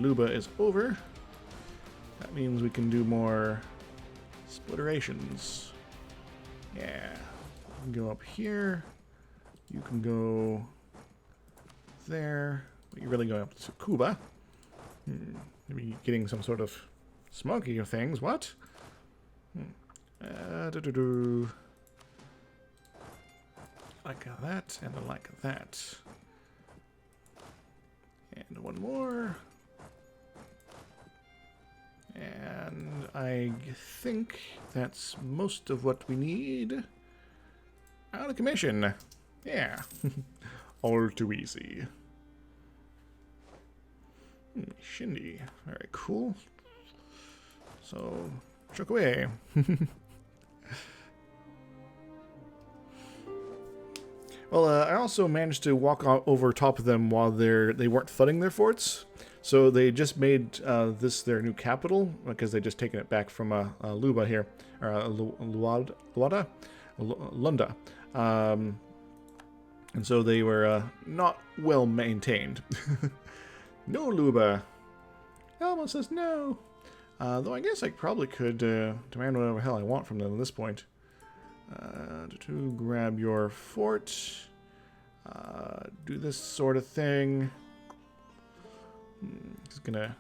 Luba is over. That means we can do more splitterations. Yeah. You can go up here. You can go there. But you're really going up to Cuba. Maybe getting some sort of smokier things. What? Like that, and like that. And one more. And I think that's most of what we need. Out of commission. Yeah. All too easy. Shindy. Very cool. So, chuck away. Well, I also managed to walk over top of them while they weren't flooding their forts. So they just made this their new capital because they just taken it back from Luba here, or Lunda. And so they were not well maintained. No, Luba. Elmo says no. Though I guess I probably could demand whatever the hell I want from them at this point. To grab your fort. Do this sort of thing. He's gonna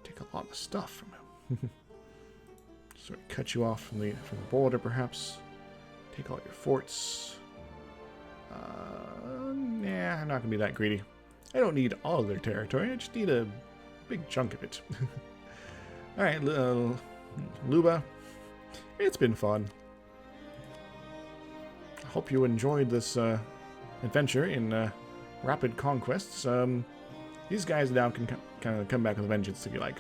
take a lot of stuff from him. Sort of cut you off from the border, perhaps. Take all your forts. Nah, I'm not gonna be that greedy. I don't need all of their territory. I just need a big chunk of it. All right, Luba. It's been fun. I hope you enjoyed this adventure in Rapid Conquests. These guys now can kind of come back with a vengeance if you like.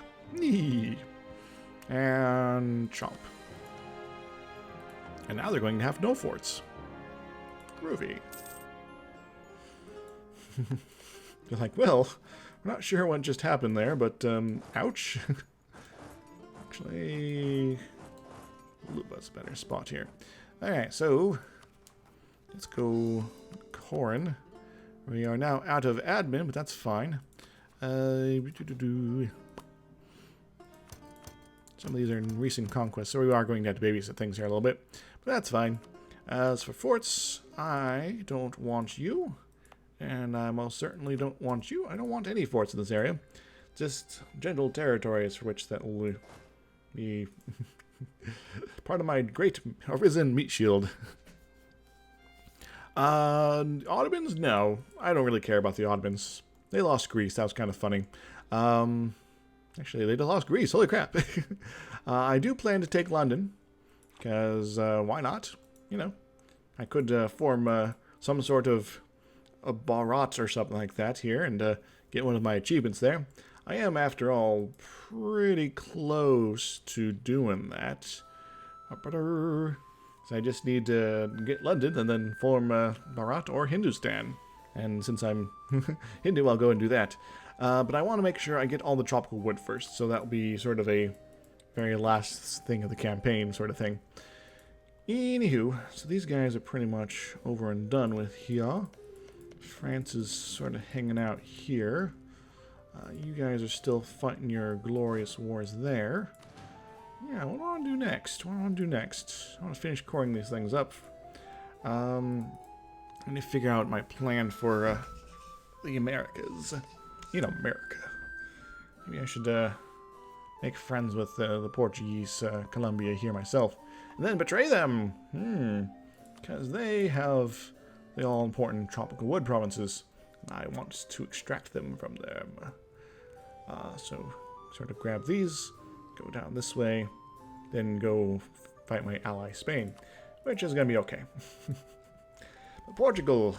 And chomp. And now they're going to have no forts. Groovy. You're like, well, we're not sure what just happened there, but ouch. Actually, Luba's a better spot here. Alright, so let's go Corin. We are now out of admin, but that's fine. Some of these are in recent conquests, so we are going to have to babysit things here a little bit. But that's fine. As for forts, I don't want you. And I most certainly don't want you. I don't want any forts in this area. Just gentle territories for which that will be part of my great arisen meat shield. Ottomans? No. I don't really care about the Ottomans. They lost Greece. That was kind of funny. Actually, they lost Greece. Holy crap. I do plan to take London. Because, why not? You know, I could form some sort of a Bharat or something like that here and get one of my achievements there. I am, after all, pretty close to doing that. So I just need to get London and then form Bharat or Hindustan. And since I'm Hindu, I'll go and do that. But I want to make sure I get all the tropical wood first, so that will be sort of a very last thing of the campaign sort of thing. Anywho, so these guys are pretty much over and done with here. France is sort of hanging out here. You guys are still fighting your glorious wars there. Yeah, what do I want to do next? What do I want to do next? I want to finish coring these things up. I need to figure out my plan for the Americas. You know, America. Maybe I should make friends with the Portuguese Colombia here myself. And then betray them! Because they have the all-important tropical wood provinces. And I want to extract them from them. So, sort of grab these, go down this way, then go fight my ally Spain, which is going to be okay. But Portugal,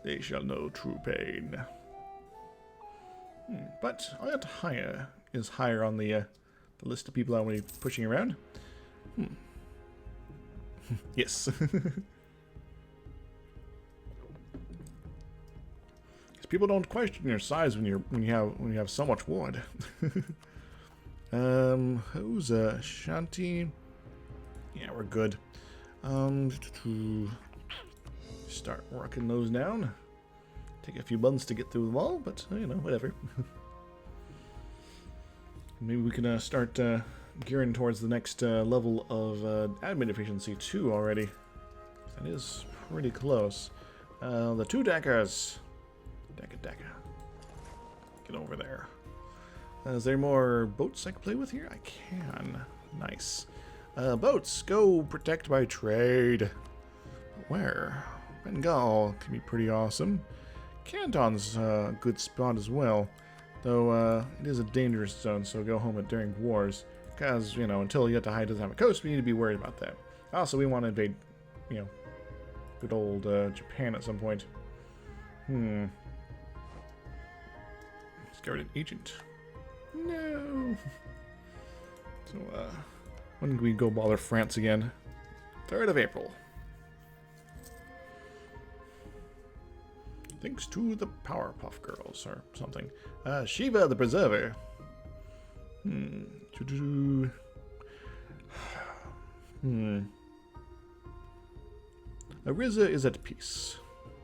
they shall know true pain. But Aunt Haya is higher on the list of people I want to be pushing around. Yes. People don't question your size when you have so much wood. Who's Shanti? Yeah, we're good. Start working those down. Take a few months to get through them all, but, you know, whatever. Maybe we can start gearing towards the next level of admin efficiency, too, already. That is pretty close. The 2 deckers. Decker. Get over there. Is there more boats I can play with here? I can. Nice. Boats, go protect my trade. Where? Bengal can be pretty awesome. Canton's a good spot as well. Though, it is a dangerous zone, so go home during wars. Because, you know, until Yetahai doesn't have a coast, we need to be worried about that. Also, we want to invade, you know, good old Japan at some point. Discovered an agent. No. So, when can we go bother France again? 3rd of April. Thanks to the Powerpuff Girls, or something. Shiva the Preserver. Orissa is at peace.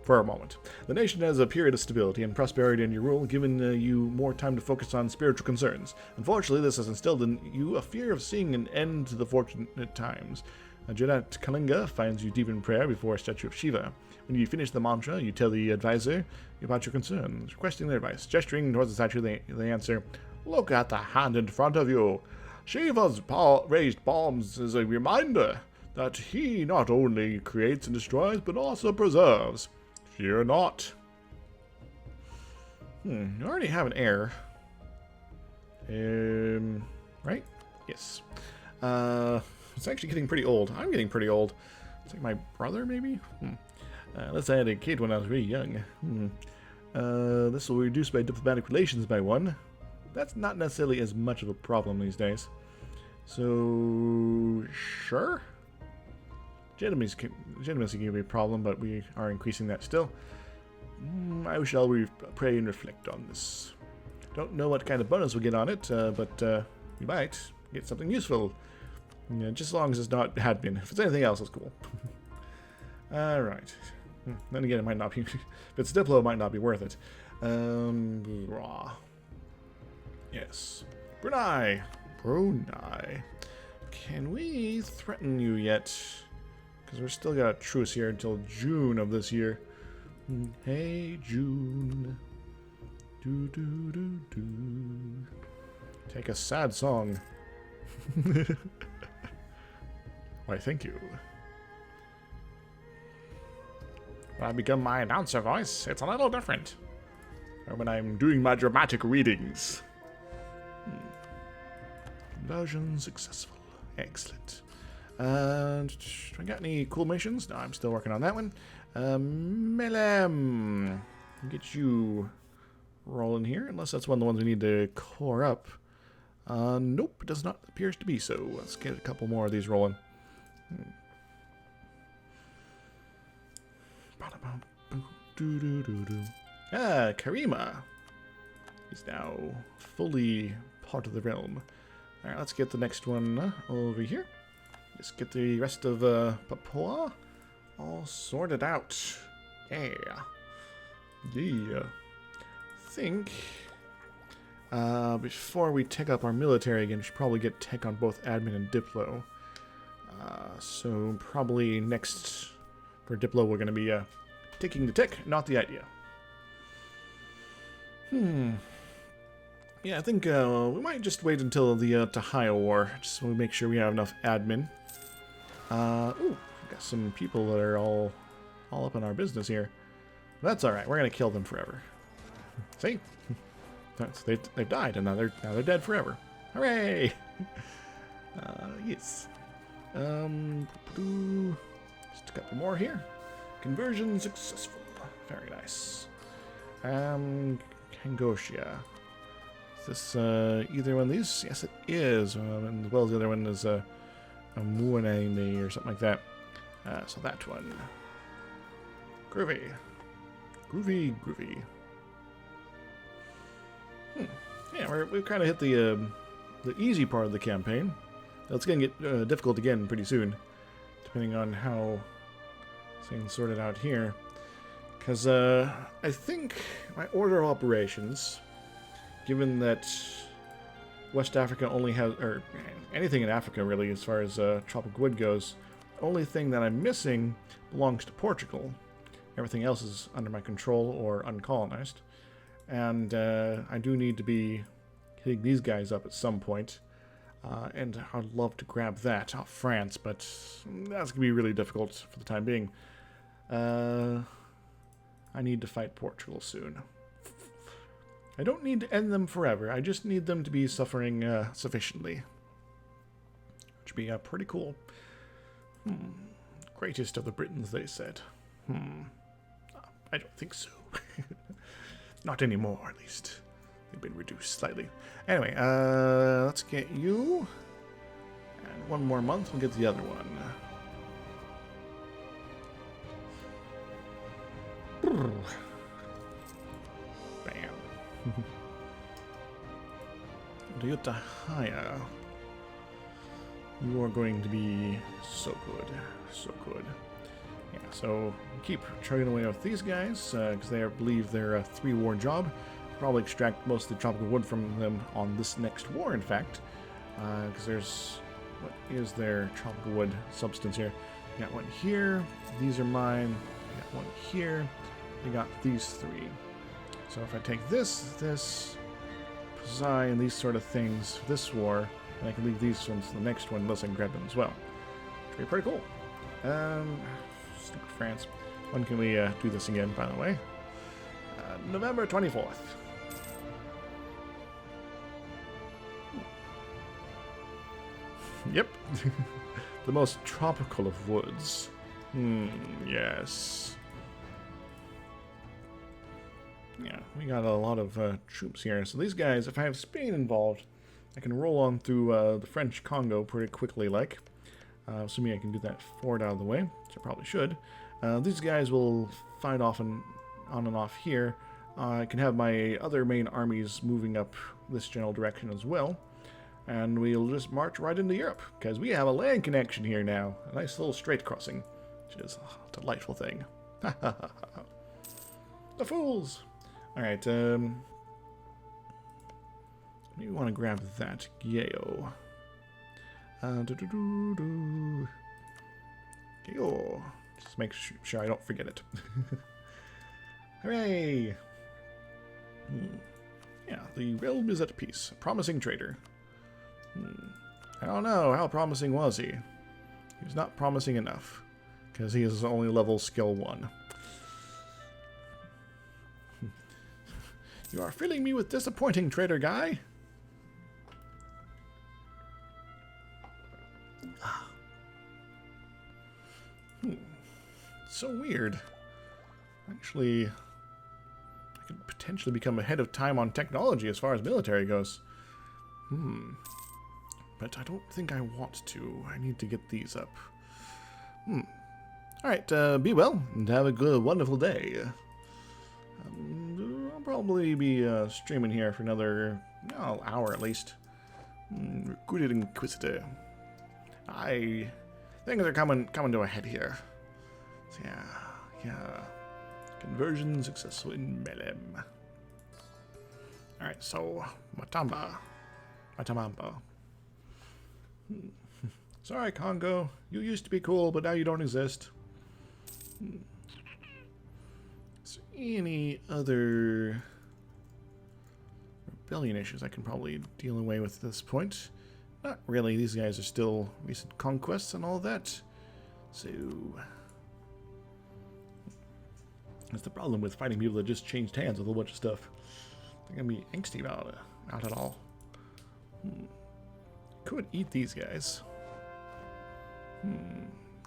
For a moment. The nation has a period of stability and prosperity in your rule, giving you more time to focus on spiritual concerns. Unfortunately, this has instilled in you a fear of seeing an end to the fortunate times. Jadat Kalinga finds you deep in prayer before a statue of Shiva. When you finish the mantra, you tell the advisor about your concerns, requesting their advice. Gesturing towards the statue, they answer, "Look at the hand in front of you. Shiva's raised palms is a reminder that he not only creates and destroys, but also preserves. Fear not." You already have an heir. Right? Yes. It's actually getting pretty old. I'm getting pretty old. It's like my brother, maybe? Let's add a kid when I was really young. This will reduce my diplomatic relations by 1. That's not necessarily as much of a problem these days. So, sure. Legitimacy can be a problem, but we are increasing that still. I shall pray and reflect on this. Don't know what kind of bonus we'll get on it, but we might get something useful. Yeah, just as long as it's not admin. If it's anything else, it's cool. Alright. Then again, it might not be. If it's Diplo, it might not be worth it. Yes. Brunei. Can we threaten you yet? Because we're still got a truce here until June of this year. Hey, June. Take a sad song. Why, thank you. When I become my announcer voice, it's a little different. Or when I'm doing my dramatic readings. Conversion successful. Excellent. And do I got any cool missions? No, I'm still working on that one. Melem. Get you rolling here, unless that's one of the ones we need to core up. Nope, it does not appear to be so. Let's get a couple more of these rolling. Karima. He's now fully part of the realm. Alright, let's get the next one over here. Let's get the rest of Papua all sorted out. Yeah. I think before we take up our military again, we should probably get tech on both admin and Diplo. So probably next for Diplo, we're going to be taking the tech, not the idea. Yeah, I think we might just wait until the Tahia War, just so we make sure we have enough admin. Ooh, got some people that are all up in our business here. That's all right. We're gonna kill them forever. See, they've died, and now they're dead forever. Hooray! Yes. Just a couple more here. Conversion successful. Very nice. Kangoshia. Is this either one of these? Yes, it is. And as well as the other one is a Muaname or something like that. So that one. Groovy. Groovy. Yeah, we've kind of hit the easy part of the campaign. It's going to get difficult again pretty soon, depending on how things sorted out here. Because I think my order of operations, given that West Africa only has, or anything in Africa really, as far as tropical wood goes, the only thing that I'm missing belongs to Portugal. Everything else is under my control or uncolonized. And I do need to be hitting these guys up at some point. And I'd love to grab that off France, but that's going to be really difficult for the time being. I need to fight Portugal soon. I don't need to end them forever. I just need them to be suffering sufficiently. Which would be pretty cool. Greatest of the Britons, they said. I don't think so. Not anymore, at least. They've been reduced slightly. Anyway, let's get you. And one more month, we'll get the other one. Bam. Ryutahaya. You are going to be so good. So good. Yeah, so keep chugging away with these guys, because they believe they're a 3-war job. Probably extract most of the tropical wood from them on this next war, in fact. Because there's... what is their tropical wood substance here? You got one here. These are mine. You got one here. You got these 3. So if I take this, Pazai, and these sort of things for this war, and I can leave these ones to the next one unless I can grab them as well. Which would be pretty cool. Stick with France. When can we do this again, by the way? November 24th. Yep. The most tropical of woods. Yes. Yeah, we got a lot of troops here. So these guys, if I have Spain involved, I can roll on through the French Congo pretty quickly, like. Assuming I can do that forward out of the way, which I probably should. These guys will fight off and on and off here. I can have my other main armies moving up this general direction as well. And we'll just march right into Europe, because we have a land connection here now. A nice little strait crossing, which is a delightful thing. The fools! Alright, maybe we want to grab that. Yayo. Yayo. Just make sure I don't forget it. Hooray! Yeah, the realm is at peace. Promising trader. I don't know, how promising was he? He was not promising enough, because he is only level skill 1. You are filling me with disappointing, trader guy. So weird. Actually, I could potentially become ahead of time on technology as far as military goes. But I don't think I want to. I need to get these up. Alright, be well, and have a good, wonderful day. I'll probably be streaming here for another hour at least. Recruited Inquisitor. Things are coming to a head here. So yeah. Conversion successful in Melem. Alright, so Matamamba. Sorry, Congo. You used to be cool, but now you don't exist. Is there any other rebellion issues I can probably deal away with at this point? Not really. These guys are still recent conquests and all that. So that's the problem with fighting people that just changed hands with a whole bunch of stuff. They're gonna be angsty about it. Not at all. Could eat these guys.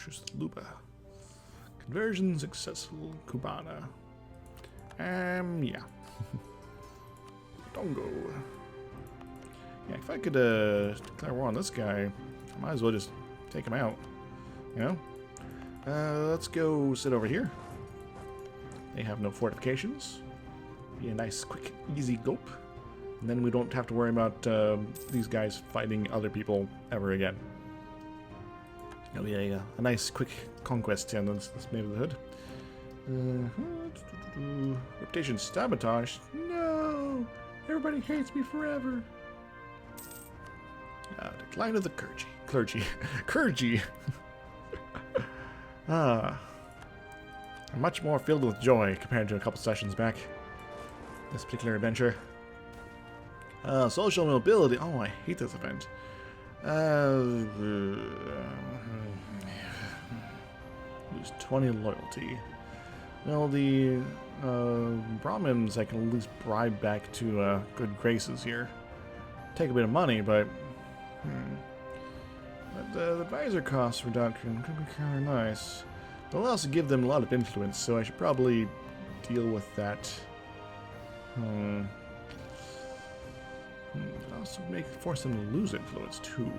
Just Luba. Conversion successful. Cubana. Yeah. Dongo. Yeah, if I could declare war on this guy, I might as well just take him out. You know? Let's go sit over here. They have no fortifications. Be a nice, quick, easy gulp. And then we don't have to worry about these guys fighting other people ever again. It'll be a nice, quick conquest in this neighborhood. Reputation sabotage? No! Everybody hates me forever. Decline of the clergy. Clergy! Much more filled with joy compared to a couple sessions back. This particular adventure. Social mobility. Oh, I hate this event. Lose 20 loyalty. Well, the Brahmins I can at least bribe back to good graces here. Take a bit of money, but... But the advisor cost reduction could be kind of nice. But I'll also give them a lot of influence, so I should probably deal with that. Also force them to lose influence, too.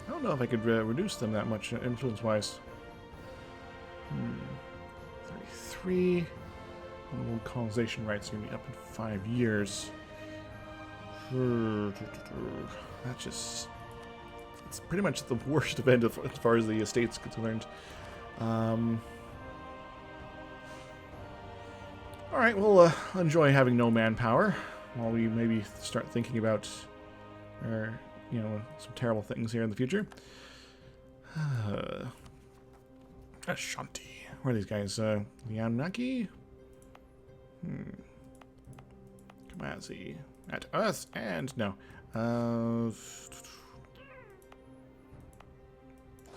I don't know if I could reduce them that much influence-wise. 33. And colonization rights are going to be up in 5 years. That's just... It's pretty much the worst event as far as the estate's concerned. Alright, we'll enjoy having no manpower while we maybe start thinking about some terrible things here in the future. Ashanti. Where are these guys? The Anunnaki? Kamazi. At Earth and... No.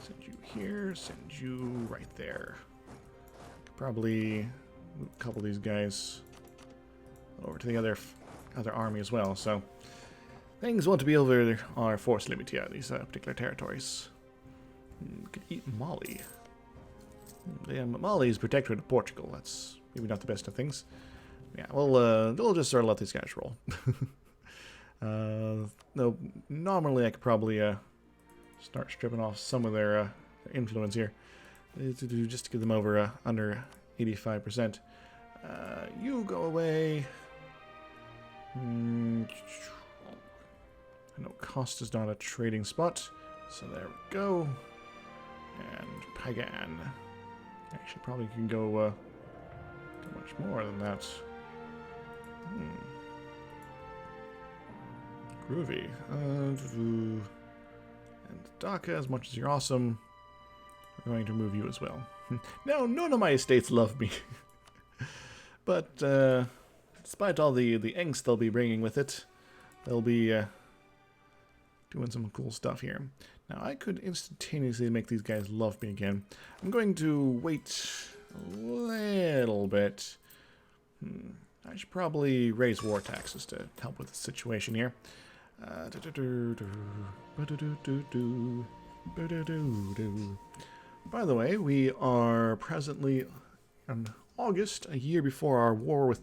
Send you here. Send you right there. Probably move a couple of these guys over to the other army as well, so... Things want to be over our force limit here, these particular territories. Could eat Mali. Mali is protectorate of Portugal. That's maybe not the best of things. Yeah, we'll just sort of let these guys roll. Though normally I could probably start stripping off some of their influence here, just to get them over under 85%. You go away. I know cost is not a trading spot, so there we go. And Pagan. Actually, probably can go much more than that. Groovy. And Dhaka, as much as you're awesome, we're going to remove you as well. Now, none of my estates love me. But despite all the angst they'll be bringing with it, they'll be doing some cool stuff here. Now, I could instantaneously make these guys love me again. I'm going to wait a little bit. I should probably raise war taxes to help with the situation here. By the way, we are presently in August, a year before our war with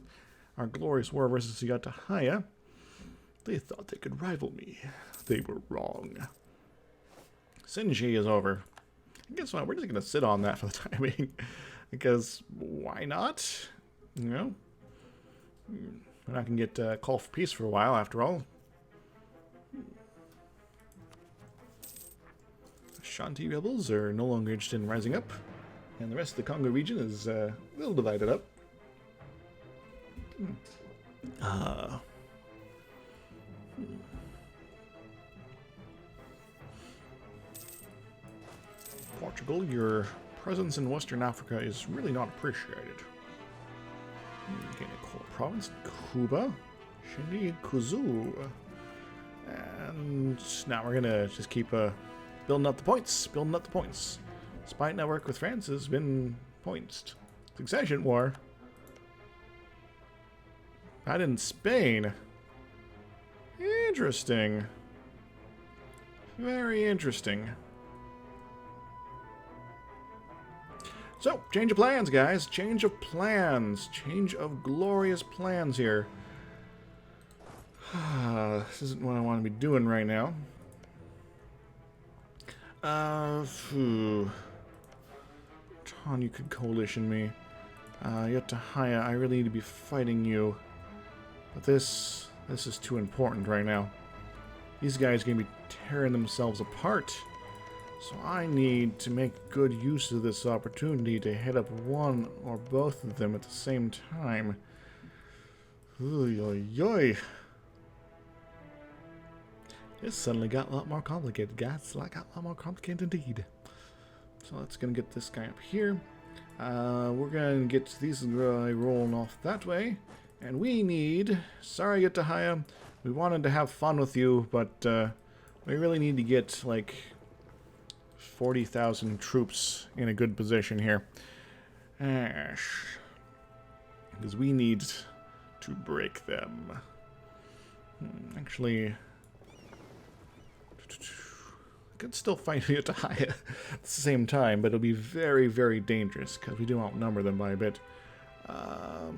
our glorious war versus Yatahaya. They thought they could rival me. They were wrong. Sinji is over. Guess what? We're just going to sit on that for the time being. Because why not? You know? We're not going to get call for peace for a while, after all. Ashanti rebels are no longer interested in rising up. And the rest of the Congo region is a little divided up. Portugal, your presence in Western Africa is really not appreciated. Gain a core province, Cuba, Shindi, Kuzu. And now we're gonna just keep building up the points, Spy network with France has been points. Succession war. Not in Spain. Interesting. Very interesting. So, change of plans, guys. Change of plans. Change of glorious plans here. This isn't what I want to be doing right now. Ton, you could coalition me. Yatahaya, I really need to be fighting you. But this is too important right now. These guys are going to be tearing themselves apart. So I need to make good use of this opportunity to hit up one or both of them at the same time. Oy, oy, oy. This suddenly got a lot more complicated, guys. It got a lot more complicated indeed. So let's gonna get this guy up here. We're gonna get these guys rolling off that way. And we need... Sorry, Yatahaya. We wanted to have fun with you, but we really need to get, like, 40,000 troops in a good position here. Because we need to break them. Actually... I could still fight Yatahaya at the same time, but it'll be very, very dangerous because we do outnumber them by a bit. Alright,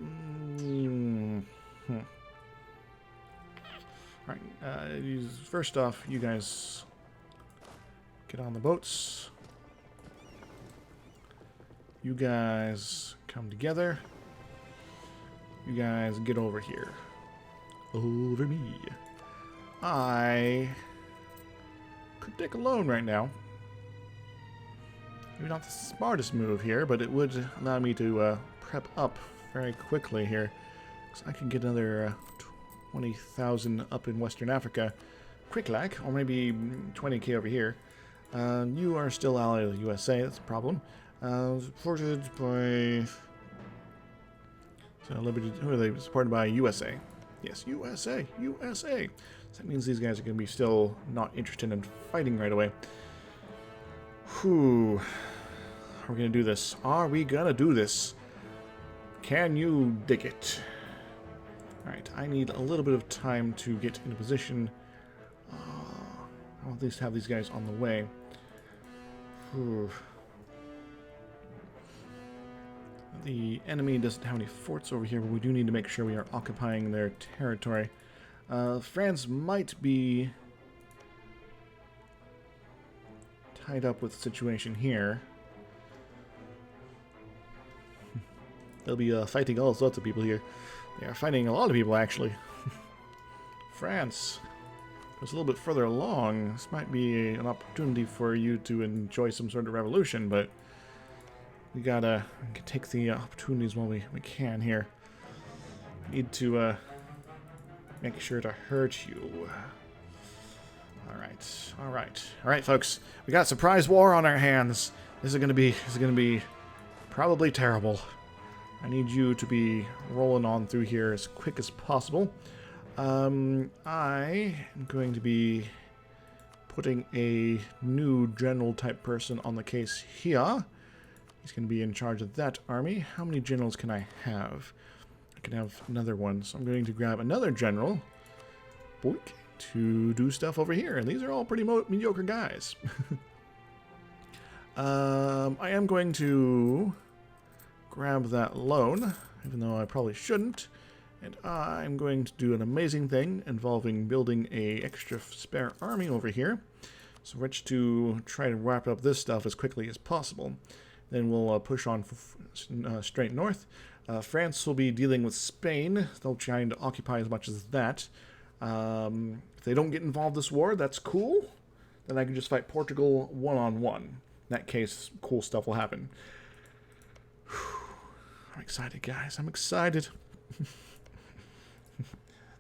first off, you guys get on the boats. You guys come together. You guys get over here. Over me. I could take a loan right now. Maybe not the smartest move here, but it would allow me to prep up very quickly here. So I can get another 20,000 up in Western Africa quick like, or maybe 20k over here. You are still allied with the USA, that's a problem. Supported by... So Liberty, who are they? Supported by USA. Yes, USA, USA. So that means these guys are going to be still not interested in fighting right away. Whew. Are we going to do this? Are we going to do this? Can you dig it? Alright, I need a little bit of time to get in a position. I'll at least have these guys on the way. Whew. The enemy doesn't have any forts over here, but we do need to make sure we are occupying their territory. France might be tied up with the situation here. They'll be fighting all sorts of people here. They are fighting a lot of people, actually. France was a little bit further along. This might be an opportunity for you to enjoy some sort of revolution, but we gotta take the opportunities while we can here. We need to make sure to hurt you. Alright, folks. We got a surprise war on our hands. This is gonna be probably terrible. I need you to be rolling on through here as quick as possible. I am going to be putting a new general type person on the case here. He's going to be in charge of that army. How many generals can I have? I can have another one. So I'm going to grab another general to do stuff over here. And these are all pretty mediocre guys. I am going to grab that loan, even though I probably shouldn't. And I'm going to do an amazing thing involving building a extra spare army over here. So which to try to wrap up this stuff as quickly as possible. Then we'll push on straight north. France will be dealing with Spain. They'll try to occupy as much as that. If they don't get involved this war, that's cool. Then I can just fight Portugal one-on-one. In that case, cool stuff will happen. I'm excited, guys. I'm excited.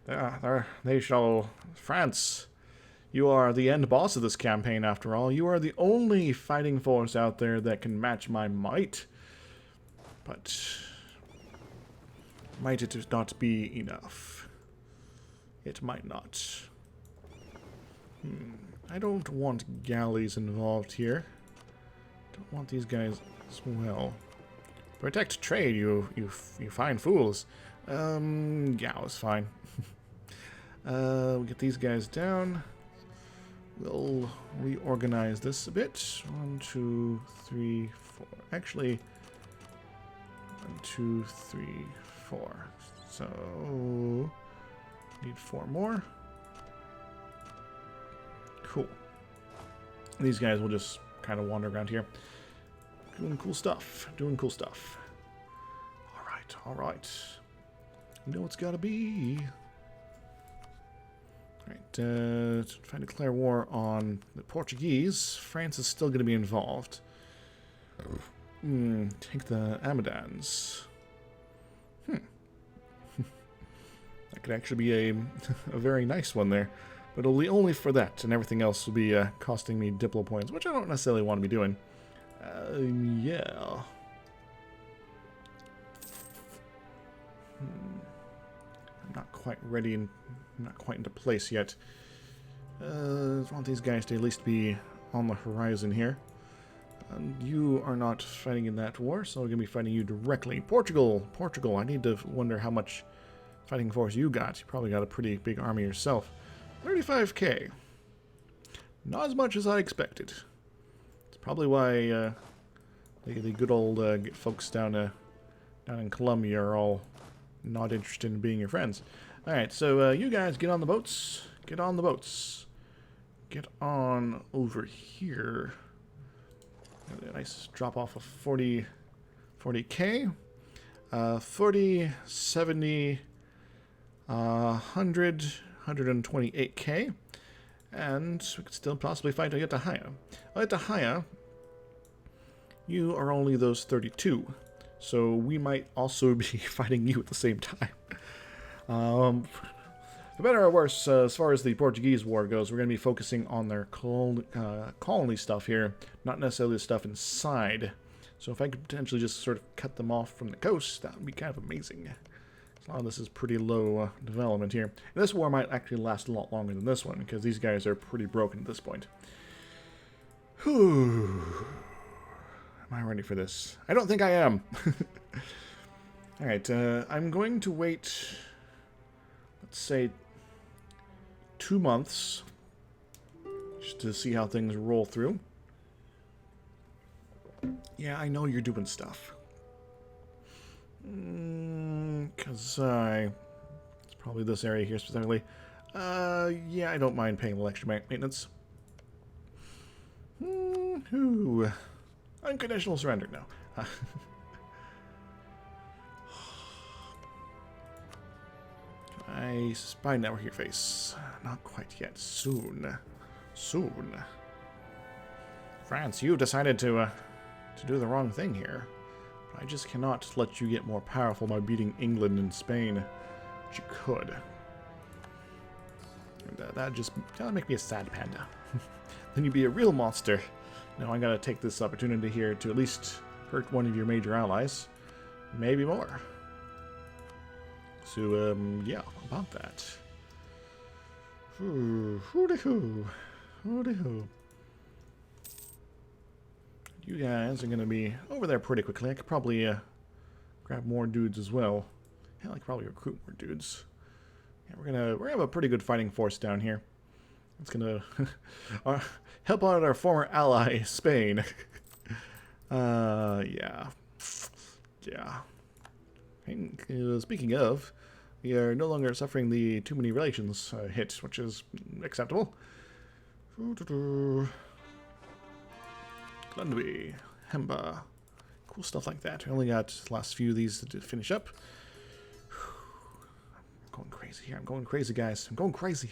They shall... France, you are the end boss of this campaign, after all. You are the only fighting force out there that can match my might. But... might it not be enough? It might not. I don't want galleys involved here. Don't want these guys as well. Protect trade, you fine fools. Yeah, it's fine. We'll get these guys down. We'll reorganize this a bit. 1, 2, 3, 4. Actually, 1, 2, 3, 4. So, need 4 more. Cool. These guys will just kind of wander around here. Doing cool stuff. Doing cool stuff. Alright, alright. You know it's gotta be. Alright, if I declare war on the Portuguese, France is still going to be involved. Take the Amadans. That could actually be a very nice one there. But it'll be only for that, and everything else will be costing me Diplo points, which I don't necessarily want to be doing. Yeah. I'm not quite ready and not quite into place yet. I want these guys to at least be on the horizon here. You are not fighting in that war, so I'm going to be fighting you directly. Portugal! Portugal, I need to wonder how much fighting force you got. You probably got a pretty big army yourself. 35k. Not as much as I expected. It's probably why the good old folks down in Colombia are all not interested in being your friends. Alright, so you guys get on the boats. Get on the boats. Get on over here. A nice drop off of 40k. 40, 70, 100, 128k. And we could still possibly fight Ayutthaya. Ayutthaya, you are only those 32. So we might also be fighting you at the same time. For better or worse, as far as the Portuguese war goes, we're going to be focusing on their colony stuff here, not necessarily the stuff inside. So if I could potentially just sort of cut them off from the coast, that would be kind of amazing. A lot of this is pretty low development here. And this war might actually last a lot longer than this one, because these guys are pretty broken at this point. Whew. Am I ready for this? I don't think I am. Alright, I'm going to wait, let's say, 2 months, just to see how things roll through. Yeah, I know you're doing stuff. Because it's probably this area here specifically. Yeah, I don't mind paying the extra maintenance. Unconditional surrender, no. I spy network your face. Not quite yet. Soon. Soon. France, you decided to do the wrong thing here. But I just cannot let you get more powerful by beating England and Spain. But you could. And that'll make me a sad panda. Then you'd be a real monster. Now I gotta take this opportunity here to at least hurt one of your major allies. Maybe more. So, yeah, about that. Hoo-de-hoo. Hoo-de-hoo. You guys are going to be over there pretty quickly. I could probably grab more dudes as well. Hell, I could probably recruit more dudes. Yeah, we're gonna have a pretty good fighting force down here. It's gonna help out our former ally, Spain. Yeah. Yeah. Speaking of, we are no longer suffering the too many relations hit, which is acceptable. Lundby, Hemba, cool stuff like that. We only got the last few of these to finish up. I'm going crazy here. I'm going crazy, guys. I'm going crazy.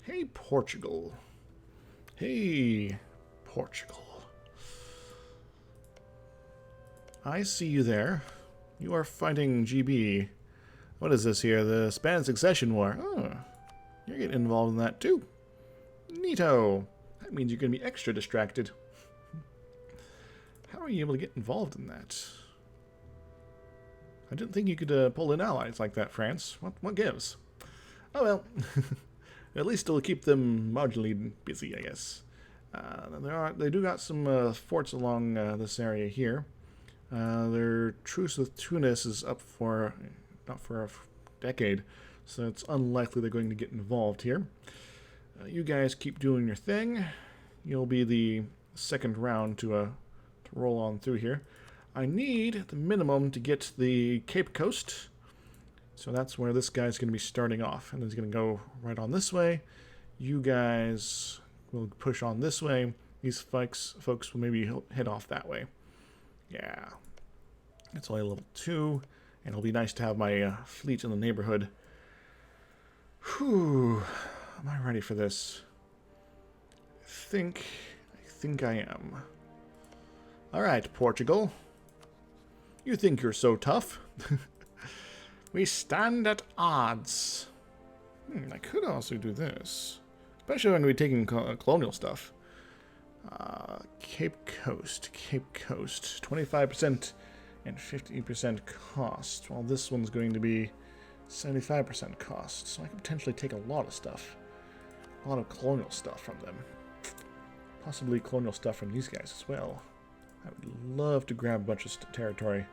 Hey, Portugal. Hey, Portugal. I see you there. You are fighting GB. What is this here? The Spanish Succession War. Oh, you're getting involved in that too. Neato. That means you're going to be extra distracted. How are you able to get involved in that? I didn't think you could pull in allies like that, France. What gives? Oh well. At least it'll keep them marginally busy, I guess. They do got some forts along this area here. Their truce with Tunis is up for not for a decade, so it's unlikely they're going to get involved here. You guys keep doing your thing. You'll be the second round to roll on through here. I need at the minimum to get the Cape Coast, so that's where this guy's going to be starting off, and he's going to go right on this way. You guys will push on this way. These folks will maybe head off that way. Yeah. It's only level 2. And it'll be nice to have my fleet in the neighborhood. Whew. Am I ready for this? I think I am. Alright, Portugal. You think you're so tough? We stand at odds. I could also do this. Especially when we're taking colonial stuff. Cape Coast. 25% and 50% cost. Well, this one's going to be 75% cost. So I could potentially take a lot of stuff. A lot of colonial stuff from them. Possibly colonial stuff from these guys as well. I would love to grab a bunch of territory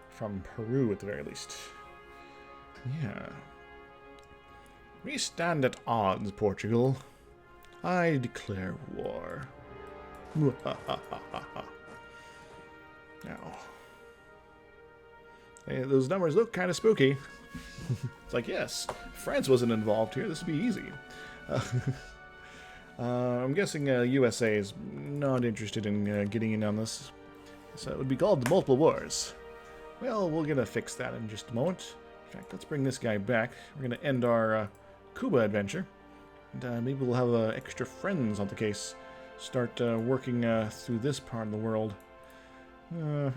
from Peru at the very least. Yeah. We stand at odds, Portugal. I declare war. Now, hey, those numbers look kind of spooky. It's like, yes, France wasn't involved here. This would be easy. I'm guessing USA is not interested in getting in on this. So it would be called the Multiple Wars. Well, we're going to fix that in just a moment. In fact, let's bring this guy back. We're going to end our Cuba adventure. And maybe we'll have extra friends on the case. Start working through this part of the world. And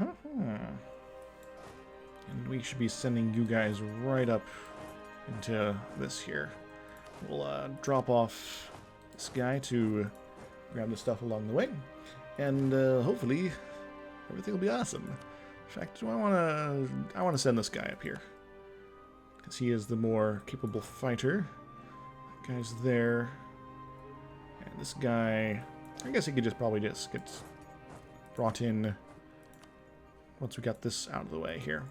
we should be sending you guys right up into this here. We'll drop off this guy to grab the stuff along the way. And hopefully everything will be awesome. In fact, I want to send this guy up here. Because he is the more capable fighter. That guy's there. And this guy, I guess he could probably just get brought in once we got this out of the way here.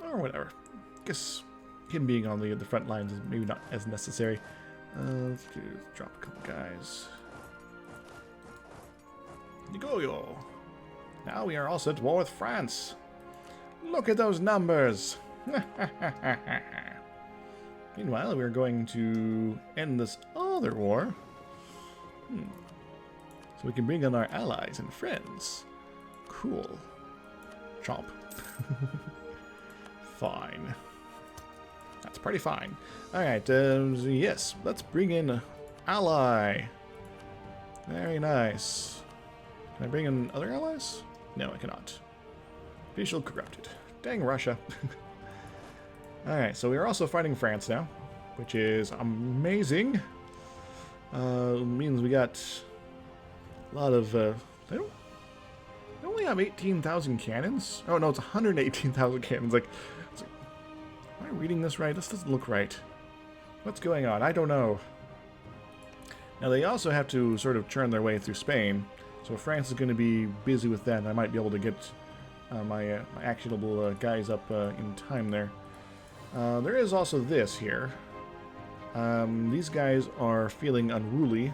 Or whatever. I guess him being on the front lines is maybe not as necessary. Let's drop a couple guys. Nigoyo. Now we are also at war with France. Look at those numbers. Meanwhile, we're going to end this other war. So we can bring in our allies and friends. Cool. Chomp. Fine. That's pretty fine. Alright, yes, let's bring in ally. Very nice. Can I bring in other allies? No, I cannot. Official corrupted. Dang Russia. Alright, so we are also fighting France now, which is amazing. Means we got a lot of, they only have 18,000 cannons? Oh no, it's 118,000 cannons. Like, am I reading this right? This doesn't look right. What's going on? I don't know. Now they also have to sort of churn their way through Spain. So if France is going to be busy with that, I might be able to get my actionable guys up in time there. There is also this here. These guys are feeling unruly,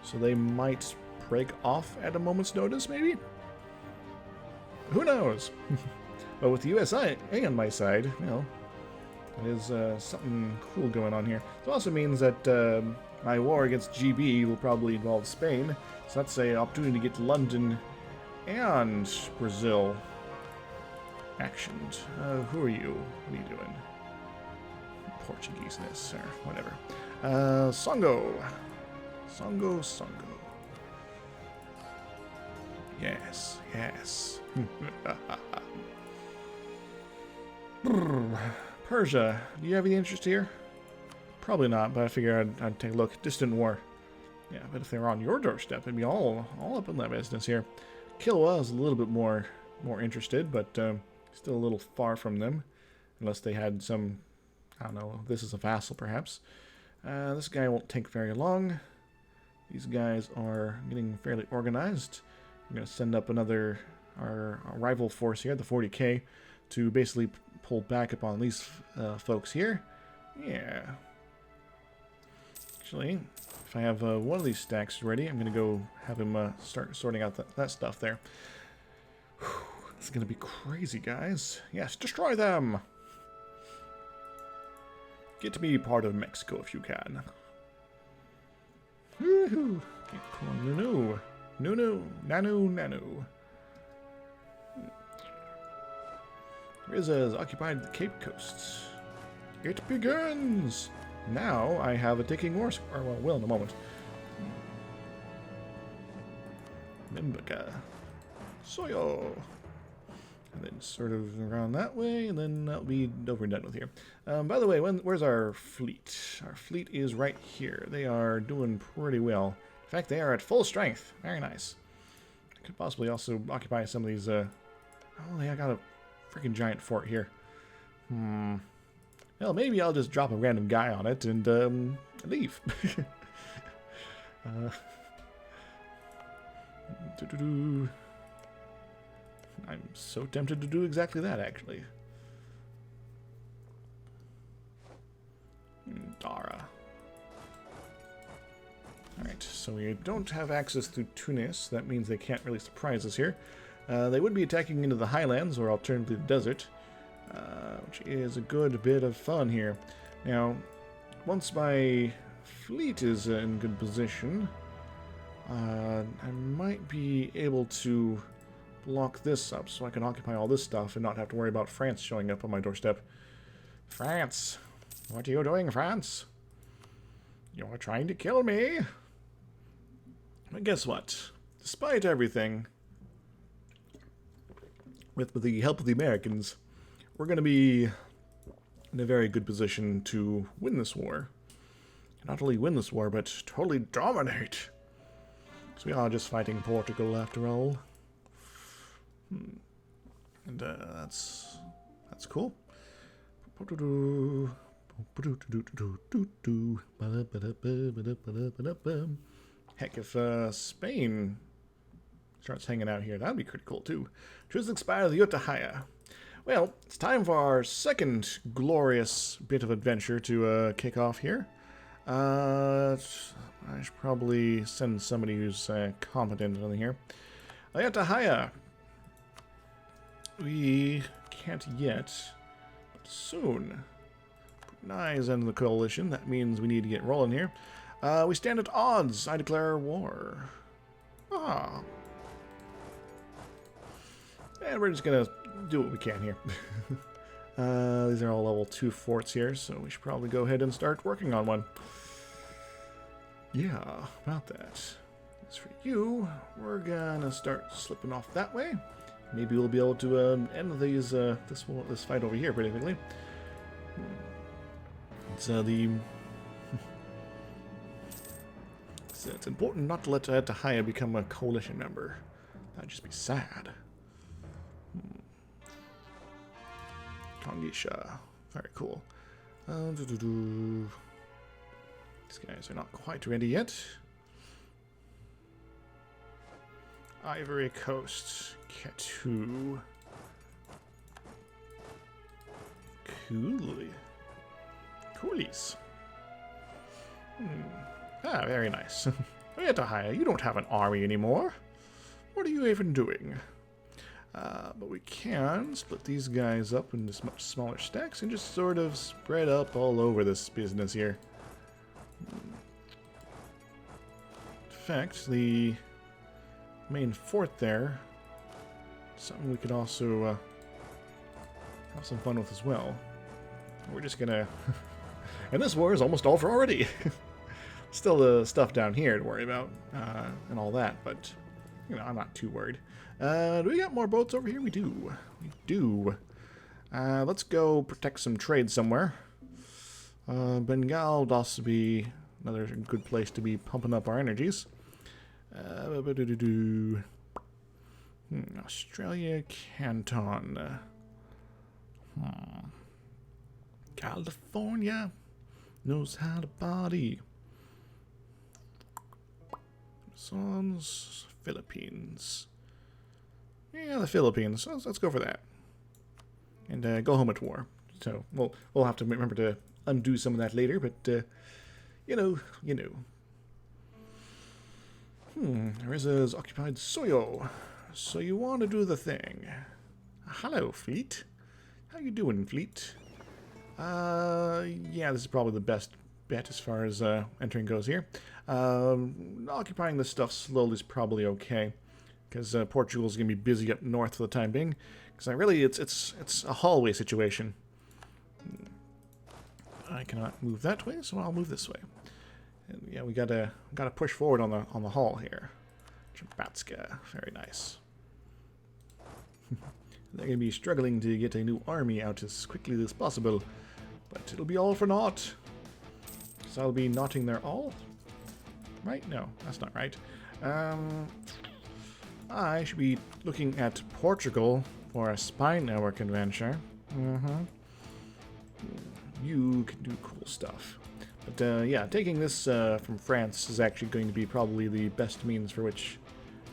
so they might break off at a moment's notice, maybe? Who knows? But with the USA on my side, you know, there's something cool going on here. It also means that my war against GB will probably involve Spain, so that's an opportunity to get London and Brazil actioned. Who are you? What are you doing? Portuguese-ness, or whatever. Songo. Songo. Yes. Persia, do you have any interest here? Probably not, but I figure I'd take a look. Distant war. Yeah, but if they were on your doorstep, I'd be all up in that business here. Kilwa is a little bit more interested, but still a little far from them. Unless they had some, I don't know, this is a vassal perhaps. This guy won't take very long. These guys are getting fairly organized. I'm going to send up our rival force here, the 40k, to basically pull back upon these folks here. Yeah. Actually, if I have one of these stacks ready, I'm going to go have him start sorting out that stuff there. Whew, this is going to be crazy, guys. Yes, destroy them! Get to be part of Mexico if you can. Woohoo! Come on, Nanu. Orissa has occupied the Cape Coast. It begins! Now I have a ticking war score. Well, will in a moment. Mimbaka. Soyo! And then sort of around that way, and then that'll be over and done with here. By the way, where's our fleet? Our fleet is right here. They are doing pretty well. In fact, they are at full strength. Very nice. I could possibly also occupy some of these, oh, I got a freaking giant fort here. Well, maybe I'll just drop a random guy on it and, leave. I'm so tempted to do exactly that, actually. Dara. Alright, so we don't have access through Tunis. That means they can't really surprise us here. They would be attacking into the highlands, or alternatively the desert, which is a good bit of fun here. Now, once my fleet is in good position, I might be able to block this up so I can occupy all this stuff and not have to worry about France showing up on my doorstep. France! What are you doing, France? You're trying to kill me! But guess what? Despite everything, with the help of the Americans, we're going to be in a very good position to win this war. Not only win this war, but totally dominate! So we are just fighting Portugal after all. And that's cool. Heck, if Spain starts hanging out here, that'd be pretty cool too. Choose to expire the Utahaya. Well, it's time for our second glorious bit of adventure to kick off here. I should probably send somebody who's competent in here. Utahaya. We can't yet, but soon. Nye's end of the coalition. That means we need to get rolling here. We stand at odds. I declare war. Ah. And we're just gonna do what we can here. These are all level 2 forts here, so we should probably go ahead and start working on one. Yeah, about that. As for you, we're gonna start slipping off that way. Maybe we'll be able to end these this fight over here pretty quickly. It's important not to let Tahaya become a coalition member. That'd just be sad. Tongisha. Very cool. These guys are not quite ready yet. Ivory Coast. Ketu. Coolies. Ah, very nice. Tahaya, you don't have an army anymore. What are you even doing? But we can split these guys up into much smaller stacks and just sort of spread up all over this business here. In fact, the main fort there, something we could also have some fun with as well. We're just gonna... and this war is almost over already! Still the stuff down here to worry about, and all that, but, you know, I'm not too worried. Do we got more boats over here? We do. We do. Let's go protect some trade somewhere. Bengal would also be another good place to be pumping up our energies. Australia, Canton. California knows how to party. Sons, Philippines. Yeah, the Philippines. Let's go for that. And go home at war. So we'll have to remember to undo some of that later, but you know. Orissa's occupied Soyo. So you want to do the thing. Hello, fleet. How you doing, fleet? Yeah, this is probably the best bet as far as entering goes here. Occupying this stuff slowly is probably okay, because Portugal's going to be busy up north for the time being. Because I really, it's a hallway situation. I cannot move that way, so I'll move this way. And yeah, we gotta push forward on the hall here. Chabatska, very nice. They're gonna be struggling to get a new army out as quickly as possible, but it'll be all for naught. So I'll be knotting their all. Right? No, that's not right. I should be looking at Portugal for a spy network adventure. You can do cool stuff. But yeah, taking this from France is actually going to be probably the best means for which...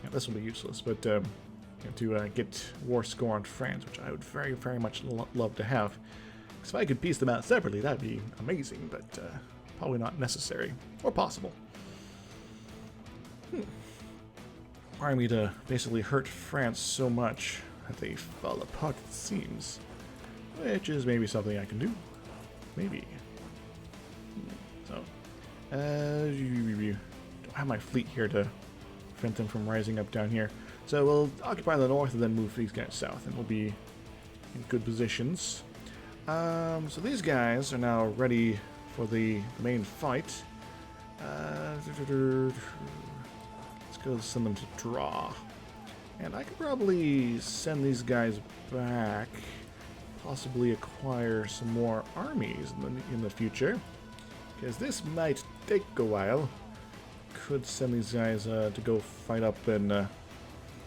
Yeah, this will be useless, but to get war score on France, which I would very, very much love to have. Because if I could piece them out separately, that'd be amazing, but probably not necessary or possible. Requiring me to basically hurt France so much that they fall apart at the seams, which is maybe something I can do. Maybe. So, don't have my fleet here to prevent them from rising up down here. So we'll occupy the north and then move these guys south, and we'll be in good positions. So these guys are now ready for the main fight. Let's go send them to draw. And I could probably send these guys back, possibly acquire some more armies in the future, because this might take a while. Could send these guys to go fight up in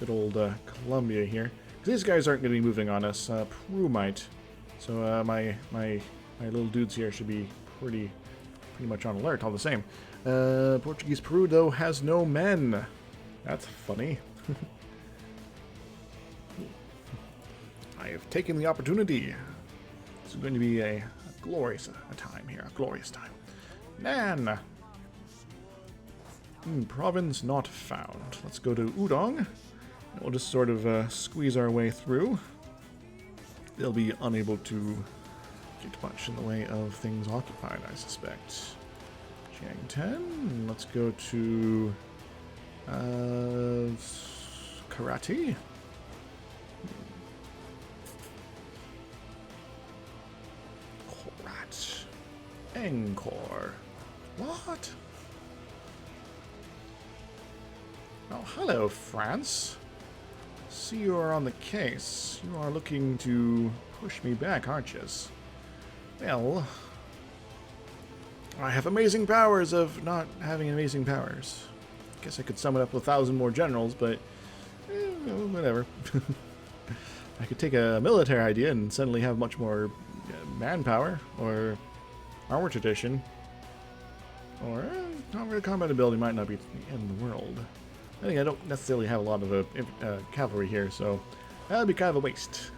good old Colombia here. Because these guys aren't going to be moving on us. Peru might. So my little dudes here should be pretty much on alert all the same. Portuguese Peru, though, has no men. That's funny. I have taken the opportunity. This is going to be a glorious time here. A glorious time. Man! Province not found. Let's go to Udong. We'll just sort of squeeze our way through. They'll be unable to get much in the way of things occupied, I suspect. Jiangtan. Let's go to Karate. Korat. Angkor. What? Oh, hello, France. See, you are on the case. You are looking to push me back, aren't you? Well, I have amazing powers of not having amazing powers. Guess I could sum it up with 1,000 more generals, but whatever. I could take a military idea and suddenly have much more manpower, or armor tradition, or combat ability might not be the end of the world. I think I don't necessarily have a lot of cavalry here, so that'll be kind of a waste.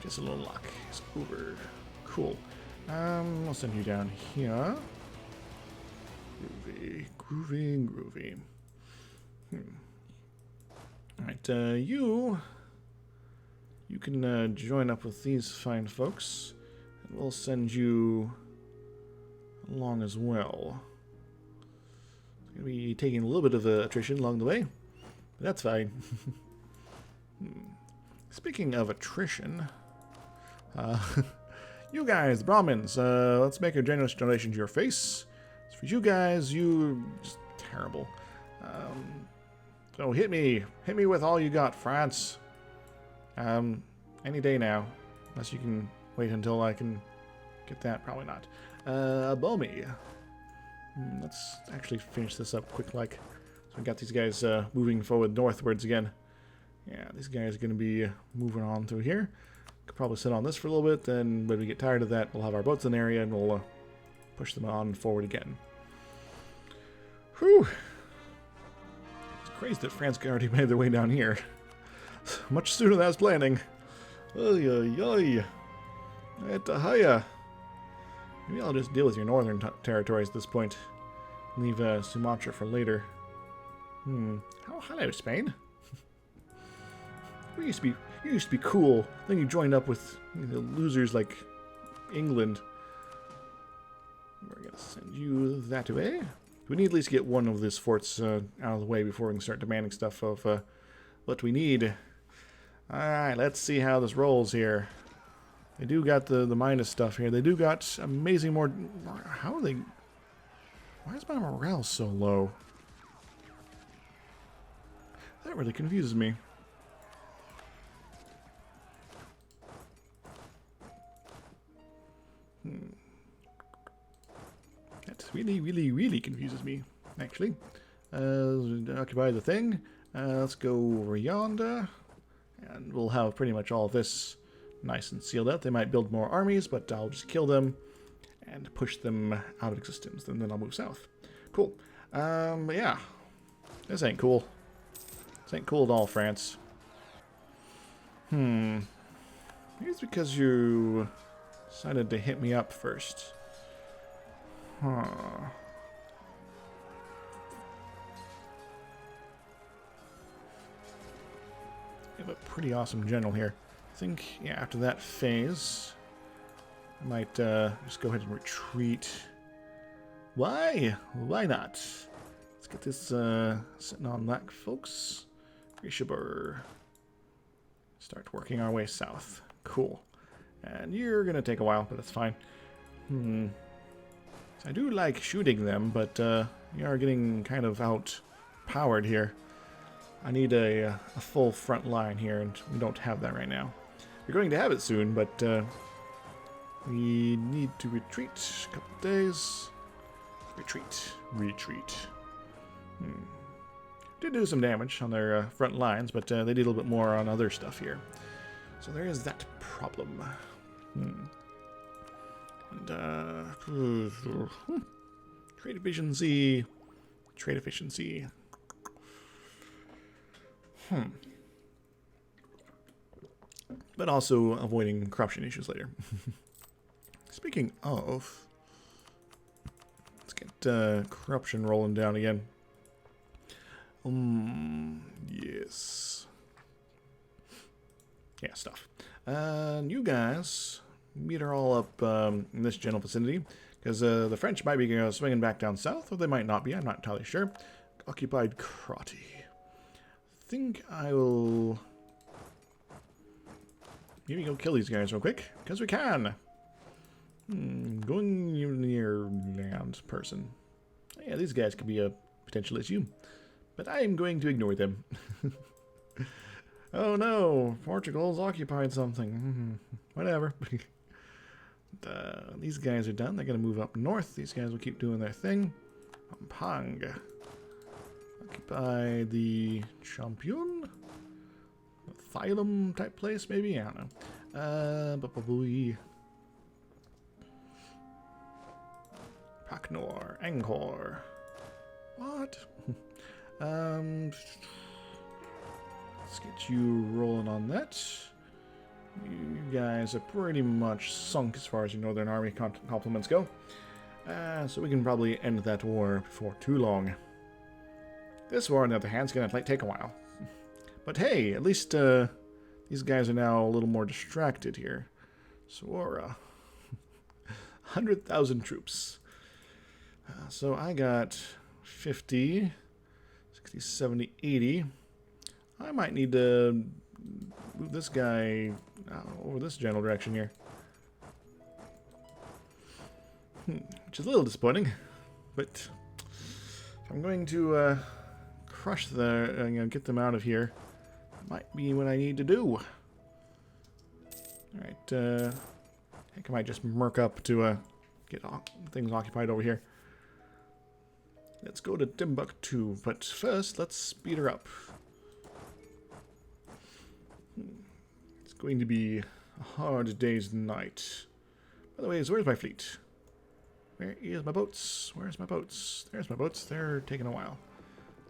Just a little luck. It's over. Cool. I'll send you down here. Groovy, groovy, groovy. Alright, you can join up with these fine folks, and we'll send you along as well. Gonna be taking a little bit of attrition along the way, but that's fine. Speaking of attrition, you guys, Brahmins, let's make a generous donation to your face. As for you guys, you just terrible. So hit me with all you got, France. Any day now, unless you can wait until I can get that. Probably not. Bomi. Let's actually finish this up quick like. So we got these guys moving forward northwards again. Yeah, these guys are going to be moving on through here. Could probably sit on this for a little bit, then when we get tired of that, we'll have our boats in the area and we'll push them on forward again. Whew! It's crazy that France already made their way down here. Much sooner than I was planning. Oy, oy, oy. Etahaya. Maybe I'll just deal with your northern territories at this point. Leave Sumatra for later. Oh, hello, Spain. You used to be cool. Then you joined up with losers like England. We're gonna send you that way. We need at least get one of these forts out of the way before we can start demanding stuff of what we need. Alright, let's see how this rolls here. They do got the minus stuff here. They do got amazing more... How are they... Why is my morale so low? That really confuses me. That really, really, really confuses me, actually. Occupy the thing. Let's go over yonder. And we'll have pretty much all of this nice and sealed out. They might build more armies, but I'll just kill them and push them out of existence. And then I'll move south. Cool. But yeah. This ain't cool. This ain't cool at all, France. Maybe it's because you decided to hit me up first. Huh. We have a pretty awesome general here. I think, yeah, after that phase, I might just go ahead and retreat. Why? Why not? Let's get this sitting on that, folks. Rishabur. Start working our way south. Cool. And you're going to take a while, but that's fine. So I do like shooting them, but we are getting kind of out-powered here. I need a full front line here, and we don't have that right now. We're going to have it soon, but we need to retreat a couple of days. Retreat. Retreat. Did do some damage on their front lines, but they did a little bit more on other stuff here. So there is that problem. And, trade efficiency. Trade efficiency. But also avoiding corruption issues later. Speaking of, let's get corruption rolling down again. Yes. Yeah, stuff. You guys meet her all up in this general vicinity, because the French might be swinging back down south, or they might not be. I'm not entirely sure. Occupied Crotty. I think I will maybe go kill these guys real quick, because we can. Going near land person. Yeah, these guys could be a potential issue, but I am going to ignore them. Oh no, Portugal's occupied something. Whatever. These guys are done. They're going to move up north. These guys will keep doing their thing. Pang. Occupy the champion? Phylum type place, maybe? I don't know. Paknor. Angkor. What? Let's get you rolling on that. You guys are pretty much sunk as far as your Northern Army complements go. So we can probably end that war before too long. This war, on the other hand, is going to take a while. But hey, at least these guys are now a little more distracted here. Suora. 100,000 troops. So I got 50, 60, 70, 80. I might need to move this guy over this general direction here. Which is a little disappointing. But if I'm going to crush get them out of here, that might be what I need to do. Alright, I think I might just murk up to get things occupied over here. Let's go to Timbuktu, but first let's speed her up. It's going to be a hard day's night. By the way, where's my fleet? Where is my boats? Where's my boats? There's my boats. They're taking a while.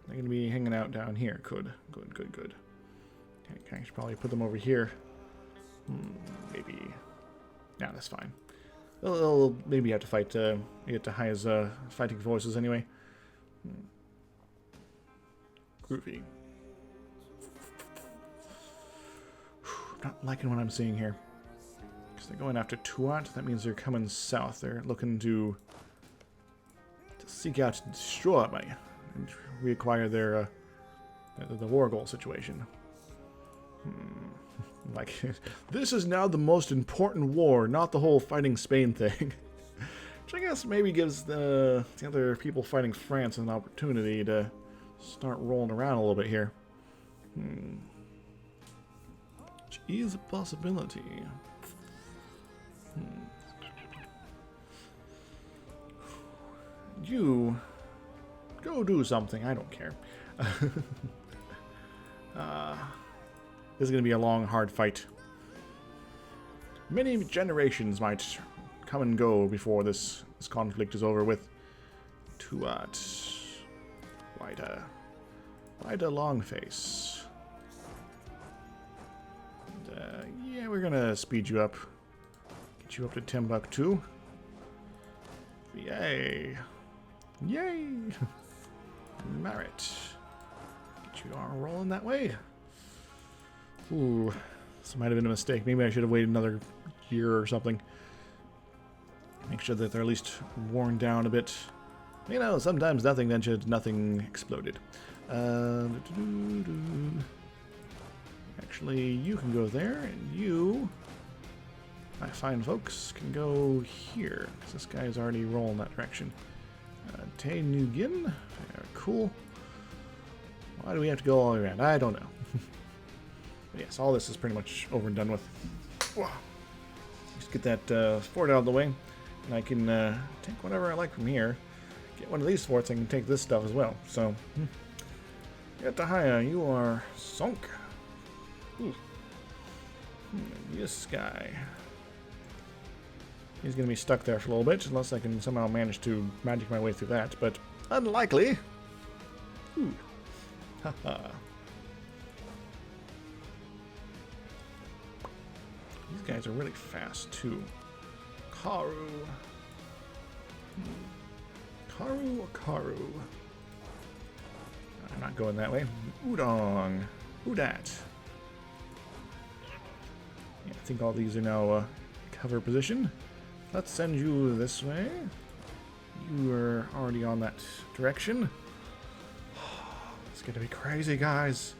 They're going to be hanging out down here. Good. Okay, I should probably put them over here. Maybe. Yeah, that's fine. They'll maybe have to fight get to Hai's fighting forces anyway. Groovy. Not liking what I'm seeing here. Because they're going after Tuat. That means they're coming south. They're looking to seek out and destroy me and reacquire their the war goal situation. Like, this is now the most important war, not the whole fighting Spain thing. Which I guess maybe gives the other people fighting France an opportunity to start rolling around a little bit here. Which is a possibility. You go do something. I don't care. This is going to be a long, hard fight. Many generations might come and go before this conflict is over with. To what? Quite a long face. And, yeah, we're going to speed you up. Get you up to Timbuktu. Yay. Yay! Merit. Get you all rolling that way. Ooh, this might have been a mistake. Maybe I should have waited another year or something. Make sure that they're at least worn down a bit. You know, sometimes nothing ventured, nothing exploded. Actually, you can go there, and you, my fine folks, can go here, because this guy's already rolling that direction. Tay Nugin, cool. Why do we have to go all the way around? I don't know. But yes, all this is pretty much over and done with. Whoa. Just get that fort out of the way, and I can take whatever I like from here. Get one of these forts, I can take this stuff as well. So, Yatahaya, you are sunk. This guy. He's going to be stuck there for a little bit, unless I can somehow manage to magic my way through that, but unlikely. Haha. These guys are really fast, too. Karu. Karu or Karu? I'm not going that way. Udong. Who dat? Yeah, I think all these are now cover position. Let's send you this way. You are already on that direction. It's going to be crazy, guys.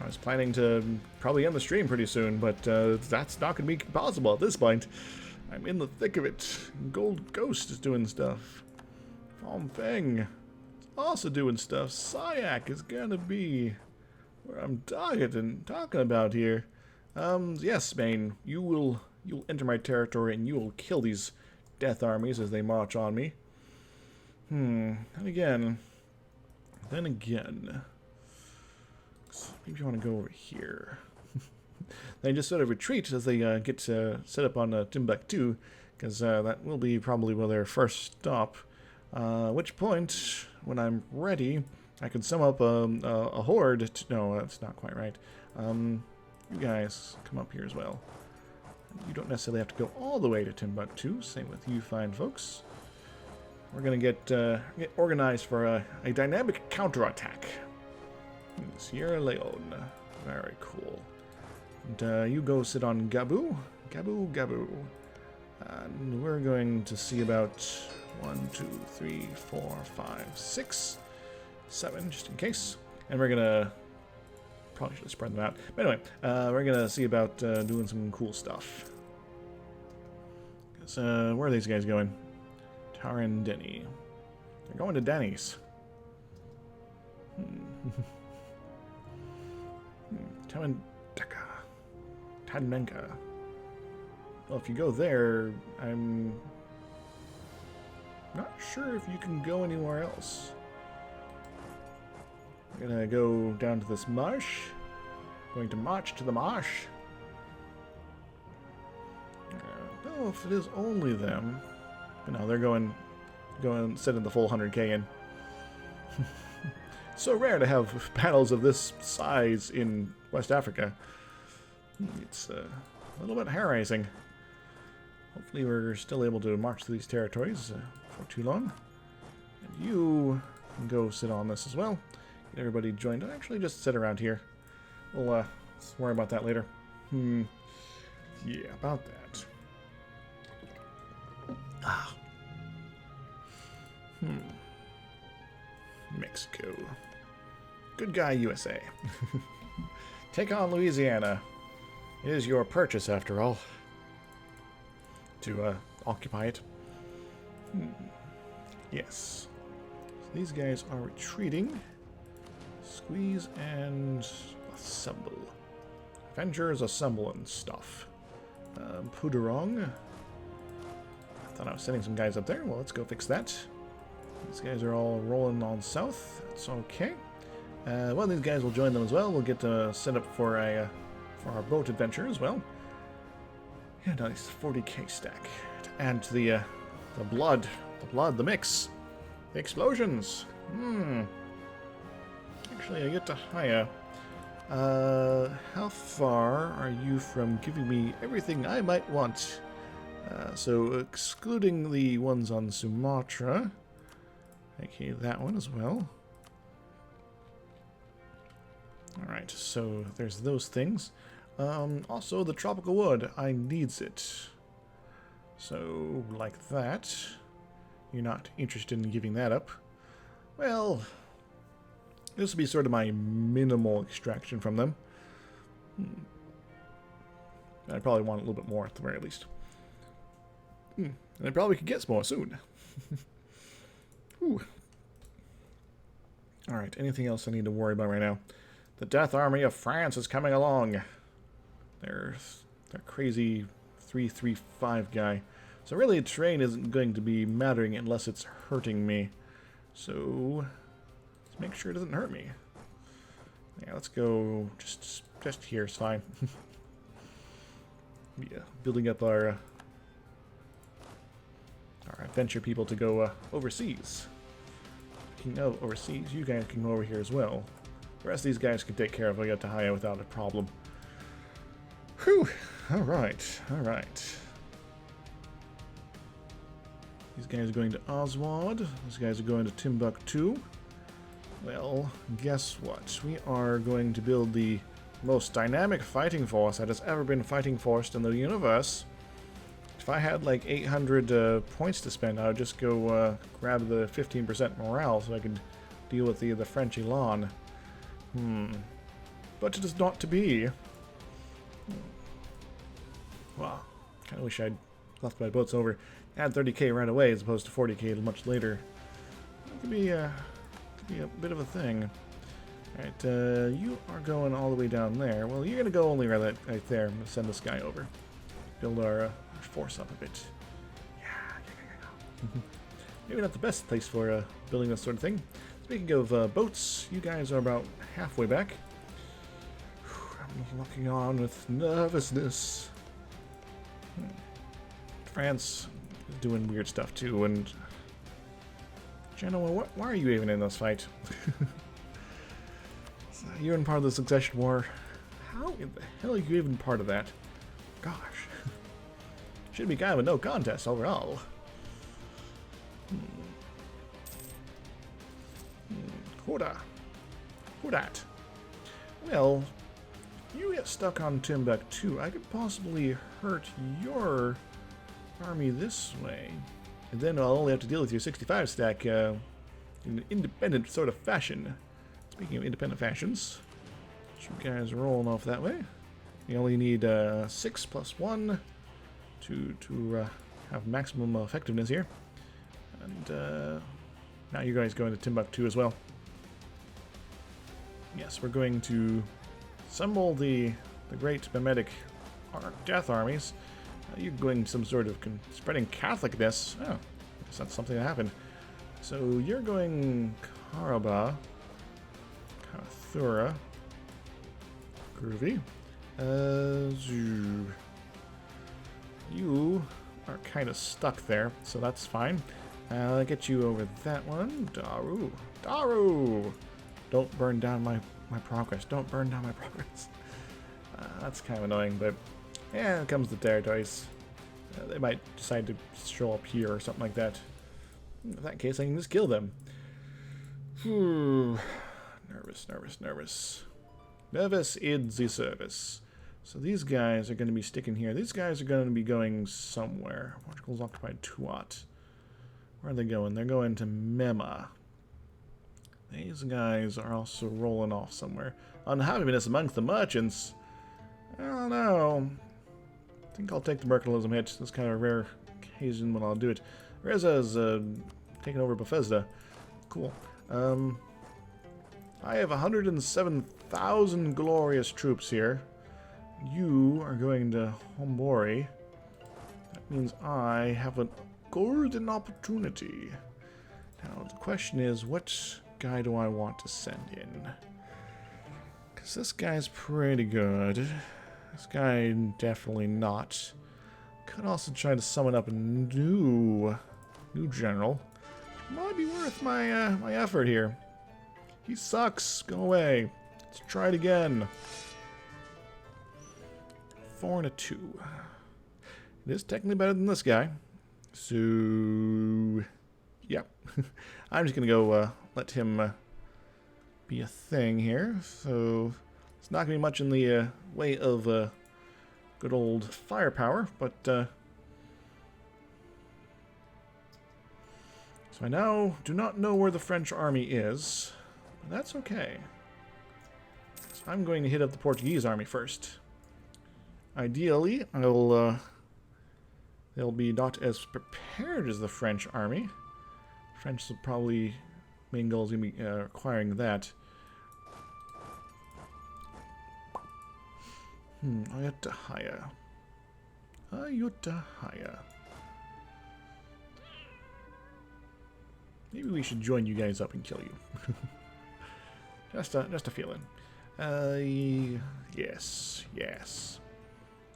I was planning to probably end the stream pretty soon, but that's not going to be possible at this point. I'm in the thick of it. Gold Ghost is doing stuff. Fom Feng is also doing stuff. Syak is going to be where I'm talking about here. Yes, Spain, you'll enter my territory and you will kill these death armies as they march on me. Then again, maybe you want to go over here. They just sort of retreat as they get set up on Timbuktu, because that will be probably their first stop. At which point, when I'm ready, I can sum up a horde. No, that's not quite right. You guys come up here as well. You don't necessarily have to go all the way to Timbuktu. Same with you fine folks. We're going to get organized for a dynamic counterattack. Sierra Leone. Very cool. And you go sit on Gabu. Gabu. And we're going to see about 1, 2, 3, 4, 5, 6, 7, just in case. And we're going to... Probably should have spread them out. But anyway, we're going to see about doing some cool stuff. Where are these guys going? Taran Denny. They're going to Denny's. Tadmenka. Well, if you go there, I'm not sure if you can go anywhere else. We're gonna go down to this marsh. Going to march to the marsh. I don't know if it is only them. But no, they're going sending the full 100k in. So rare to have battles of this size in West Africa. It's a little bit hair-raising. Hopefully we're still able to march through these territories for too long. And you can go sit on this as well. Get everybody joined. Actually, just sit around here. We'll worry about that later. Yeah, about that. Mexico. Good guy, USA. Take on Louisiana. It is your purchase, after all, to occupy it. Yes. So these guys are retreating. Squeeze and assemble. Avengers assemble and stuff. Puderong. I thought I was sending some guys up there. Well, let's go fix that. These guys are all rolling on south. That's okay. One of these guys will join them as well. We'll get set up for our boat adventure as well. Yeah, nice 40k stack to add to the blood, the mix, the explosions. Actually, I get to hire. How far are you from giving me everything I might want? So excluding the ones on Sumatra. Okay, that one as well. Alright, so there's those things. Also, the tropical wood, I needs it. So, like that. You're not interested in giving that up. Well, this will be sort of my minimal extraction from them. I probably want a little bit more at the very least. And I probably could get some more soon. Alright, anything else I need to worry about right now? The Death Army of France is coming along. There's that crazy 335 guy. So really, terrain isn't going to be mattering unless it's hurting me. So let's make sure it doesn't hurt me. Yeah, let's go just here is fine. Yeah, building up our adventure people to go overseas. Speaking of overseas, you guys can go over here as well. The rest of these guys can take care of Ayutthaya without a problem. Whew! Alright, alright. These guys are going to Oswald. These guys are going to Timbuktu. Well, guess what? We are going to build the most dynamic fighting force that has ever been fighting forced in the universe. If I had like 800 points to spend, I would just go grab the 15% morale so I could deal with the French Elan. But it is not to be. Wow. Kind of wish I'd left my boats over. Add 30k right away as opposed to 40k much later. It could be a bit of a thing. Alright, you are going all the way down there. Well, you're going to go only right there. I'm going to send this guy over. Build our force up a bit. Yeah. Maybe not the best place for building this sort of thing. Speaking of boats, you guys are about halfway back. I'm looking on with nervousness. France is doing weird stuff too, and Genoa, why are you even in this fight? You're in part of the Succession War. How in the hell are you even part of that? Gosh. Should be kind of a no contest overall. Who dat? Well, if you get stuck on Timbuktu, I could possibly hurt your army this way. And then I'll only have to deal with your 65 stack in an independent sort of fashion. Speaking of independent fashions, you guys are rolling off that way. You only need 6 plus 1 to have maximum effectiveness here. And now you guys go into Timbuktu as well. Yes, we're going to assemble the great Memetic death armies. You're going some sort of spreading Catholicness. Oh, I guess that's something that happened. So you're going Karaba, Kathura, groovy. You are kind of stuck there, so that's fine. I'll get you over that one. Daru! Don't burn down my progress. Don't burn down my progress. That's kind of annoying, but yeah, it comes to territories. They might decide to show up here or something like that. In that case, I can just kill them. Nervous. Nervous in the service. So these guys are going to be sticking here. These guys are going to be going somewhere. Portugal's occupied Tuat. Where are they going? They're going to Mema. These guys are also rolling off somewhere. Unhappiness amongst the merchants. I don't know. I think I'll take the mercantilism hit. This kind of a rare occasion when I'll do it. Reza is taking over Bethesda. Cool. I have 107,000 glorious troops here. You are going to Hombori. That means I have a golden opportunity. Now the question is, what guy do I want to send in? Because this guy's pretty good. This guy definitely not. Could also try to summon up a new general. Might be worth my my effort here. He sucks. Go away. Let's try it again. 4 and a 2. It is technically better than this guy. So, yeah. I'm just going to go let him be a thing here. So, it's not going to be much in the way of good old firepower, but so I now do not know where the French army is, but that's okay. So I'm going to hit up the Portuguese army first. Ideally, they'll be not as prepared as the French army. French will probably, main goal is going to be acquiring that. Ayutthaya. Ayutthaya. Maybe we should join you guys up and kill you. just a feeling. Yes.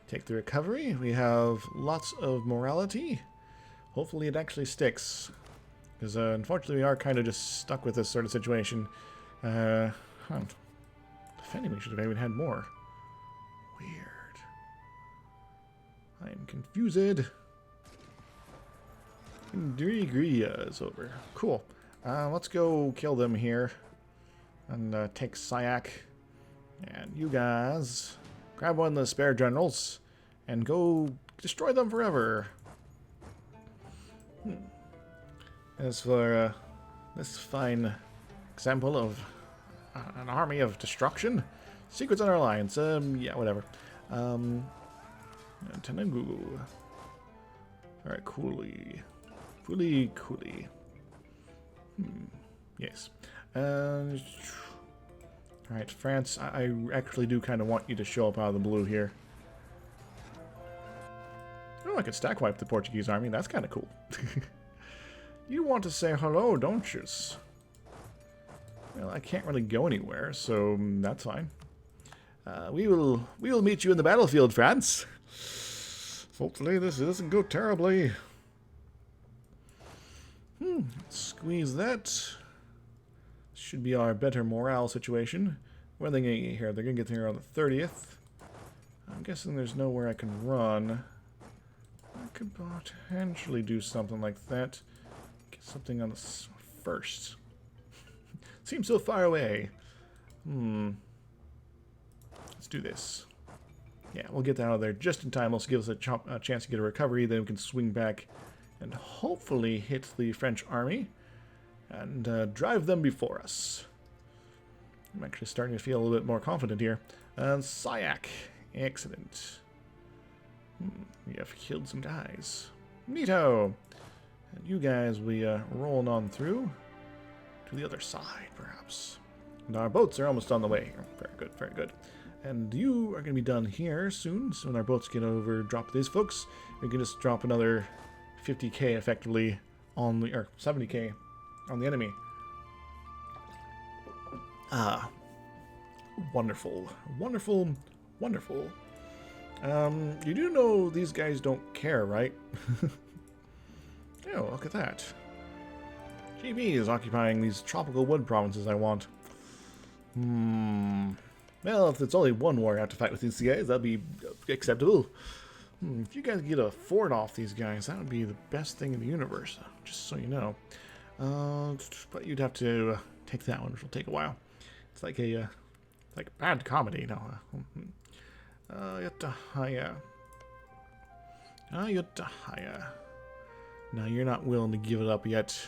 Take the recovery. We have lots of morality. Hopefully it actually sticks. Because unfortunately we are kind of just stuck with this sort of situation. Defending, we should have even had more. Weird. I am confused. Indrigria is over. Cool. Let's go kill them here. And take Syak. And you guys grab one of the spare generals and go destroy them forever. As for this fine example of an army of destruction, secrets on our alliance. Yeah, whatever. Tenagu. Alright, coolly. Coolly. Yes. Alright, France, I actually do kind of want you to show up out of the blue here. Oh, I could stack wipe the Portuguese army. That's kind of cool. You want to say hello, don't you? Well, I can't really go anywhere, so that's fine. We will meet you in the battlefield, France. Hopefully this doesn't go terribly. Squeeze that. Should be our better morale situation. When are they going to get here? They're going to get here on the 30th. I'm guessing there's nowhere I can run. I could potentially do something like that. Get something on the 1st. Seems so far away. Let's do this. Yeah, we'll get that out of there just in time. Also give us a chance to get a recovery. Then we can swing back and hopefully hit the French army and drive them before us. I'm actually starting to feel a little bit more confident here. Syak. Excellent. We have killed some guys. Neato! And you guys, we rolling on through to the other side, perhaps. And our boats are almost on the way here. Very good, very good. And you are going to be done here soon. So when our boats get over, drop these folks, we can just drop another 50k effectively on the, or 70k on the enemy. Ah. Wonderful. Wonderful. Wonderful. You do know these guys don't care, right? Oh, look at that. GB is occupying these tropical wood provinces I want. Well, if it's only one war I have to fight with these guys, that'd be acceptable. If you guys get a fort off these guys, that would be the best thing in the universe, just so you know. But you'd have to take that one, which will take a while. It's like a bad comedy, no. Ayutthaya. Ayutthaya. No, you're not willing to give it up yet.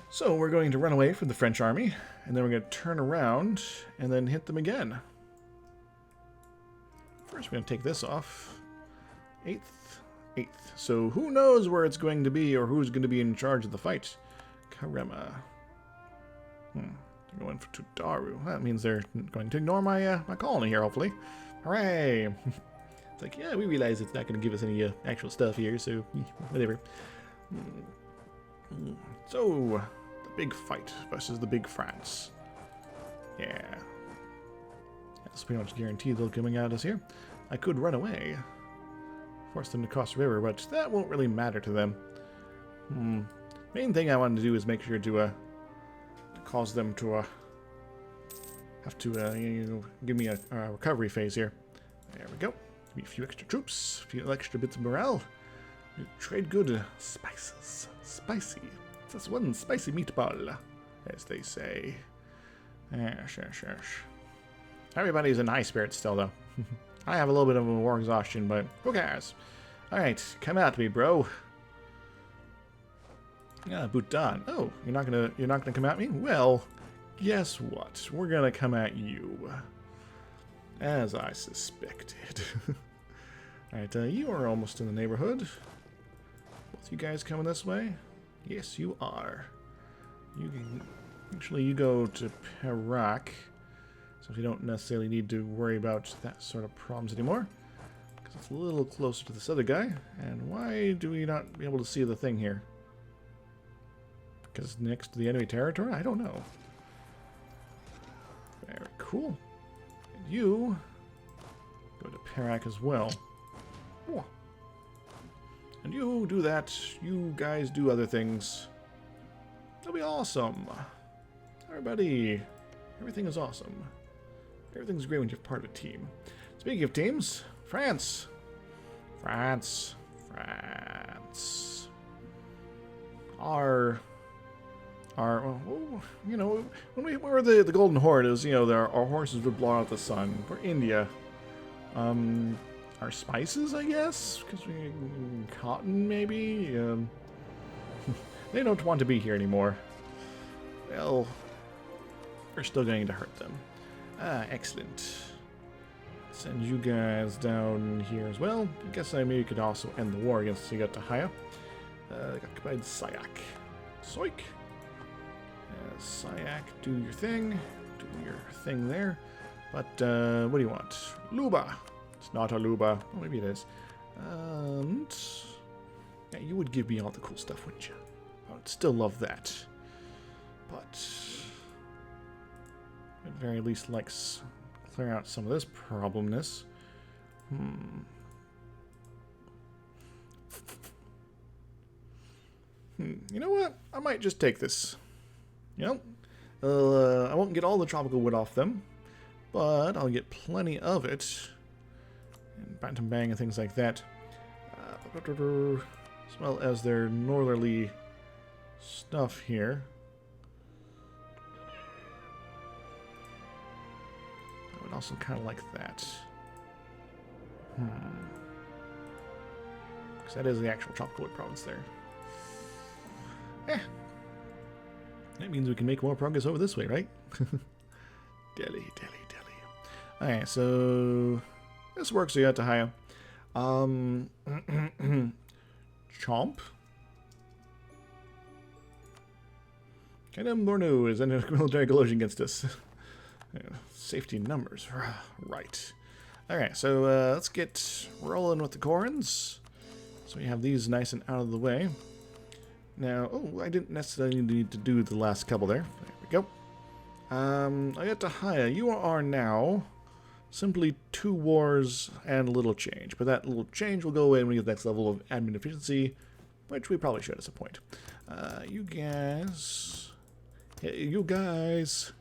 So we're going to run away from the French army, and then we're going to turn around and then hit them again. First, we're going to take this off. 8th. So who knows where it's going to be or who's going to be in charge of the fight? Karema. They're going for Tudaru. That means they're going to ignore my my colony here, hopefully. Hooray! It's like, yeah, we realize it's not going to give us any actual stuff here, so whatever. So, the big fight versus the big France. Yeah. That's pretty much guaranteed they'll coming at us here. I could run away. Force them to cross the river, but that won't really matter to them. Main thing I wanted to do is make sure to cause them to have to give me a recovery phase here. There we go. Give me a few extra troops, a few extra bits of morale. Trade good spices. Spicy. That's one spicy meatball, as they say. Yes. Everybody's in high spirits still, though. I have a little bit of a war exhaustion, but who cares? Alright, come at me, bro. Yeah, Bhutan. Oh, you're not gonna come at me? Well, guess what? We're gonna come at you. As I suspected. Alright, you are almost in the neighborhood. Both you guys coming this way? Yes, you are. You can actually you go to Perak. So you don't necessarily need to worry about that sort of problems anymore. Because it's a little closer to this other guy. And why do we not be able to see the thing here? Because it's next to the enemy territory? I don't know. Very cool. And you go to Perak as well. Oh. And you do that. You guys do other things. That'll be awesome. Everybody, everything is awesome. Everything's great when you're part of a team. Speaking of teams, France. Well, you know, when we were the Golden Horde, it was, you know, our horses would blow out the sun. For India, our spices, I guess, because we cotton maybe. They don't want to be here anymore. Well, we're still going to hurt them. Excellent. Send you guys down here as well. I guess I maybe could also end the war against Sigatahaya. Occupied Sayak. Soik. Sayak, do your thing. Do your thing there. But, what do you want? Luba. It's not a Luba. Oh, maybe it is. And... yeah, you would give me all the cool stuff, wouldn't you? I would still love that. But... at the very least, like, clear out some of this problemness. You know what? I might just take this. You know, I won't get all the tropical wood off them, but I'll get plenty of it. And Bantam Bang and things like that. As well as their northerly stuff here. I would also kind of like that. Because that is the actual tropical wood province there. That means we can make more progress over this way, right? Delhi. Alright, so... this works, we got to hire. Chomp. Kadam Bornu is under military collusion against us. Safety numbers. Right. Alright, so let's get rolling with the Corins. So we have these nice and out of the way. Now, oh, I didn't necessarily need to do the last couple there. There we go. I got to hire. You are now simply 2 wars and a little change. But that little change will go away when we get the next level of admin efficiency, which we probably should at some point. You guys... hey, you guys...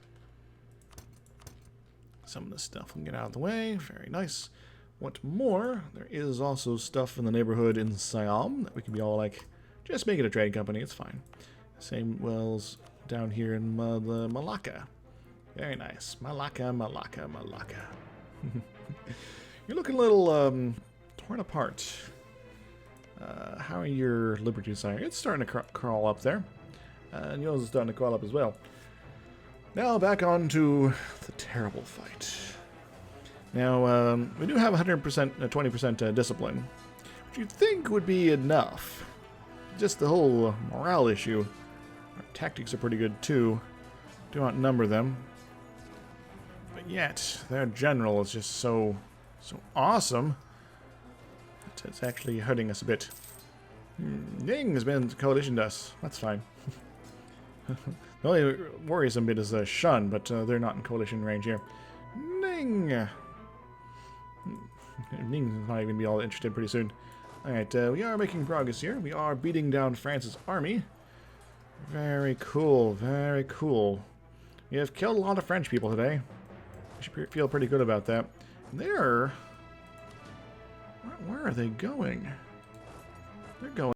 some of this stuff will get out of the way. Very nice. What more? There is also stuff in the neighborhood in Siam that we can be all like... just make it a trade company, it's fine. Same wells down here in the Malacca. Very nice. Malacca. You're looking a little torn apart. How are your liberties are? It's starting to crawl up there. And yours is starting to crawl up as well. Now back on to the terrible fight. Now, we do have 100%, 20% discipline, which you'd think would be enough. Just the whole morale issue. Our tactics are pretty good too. Do outnumber them. But yet, their general is just so awesome. It's actually hurting us a bit. Ning has been coalitioned us. That's fine. The only worrisome bit is Shun, but they're not in coalition range here. Ning! Ning's not even going to be all interested pretty soon. Alright, we are making progress here. We are beating down France's army. Very cool, very cool. We have killed a lot of French people today. We should feel pretty good about that. They're... Where are they going? They're going...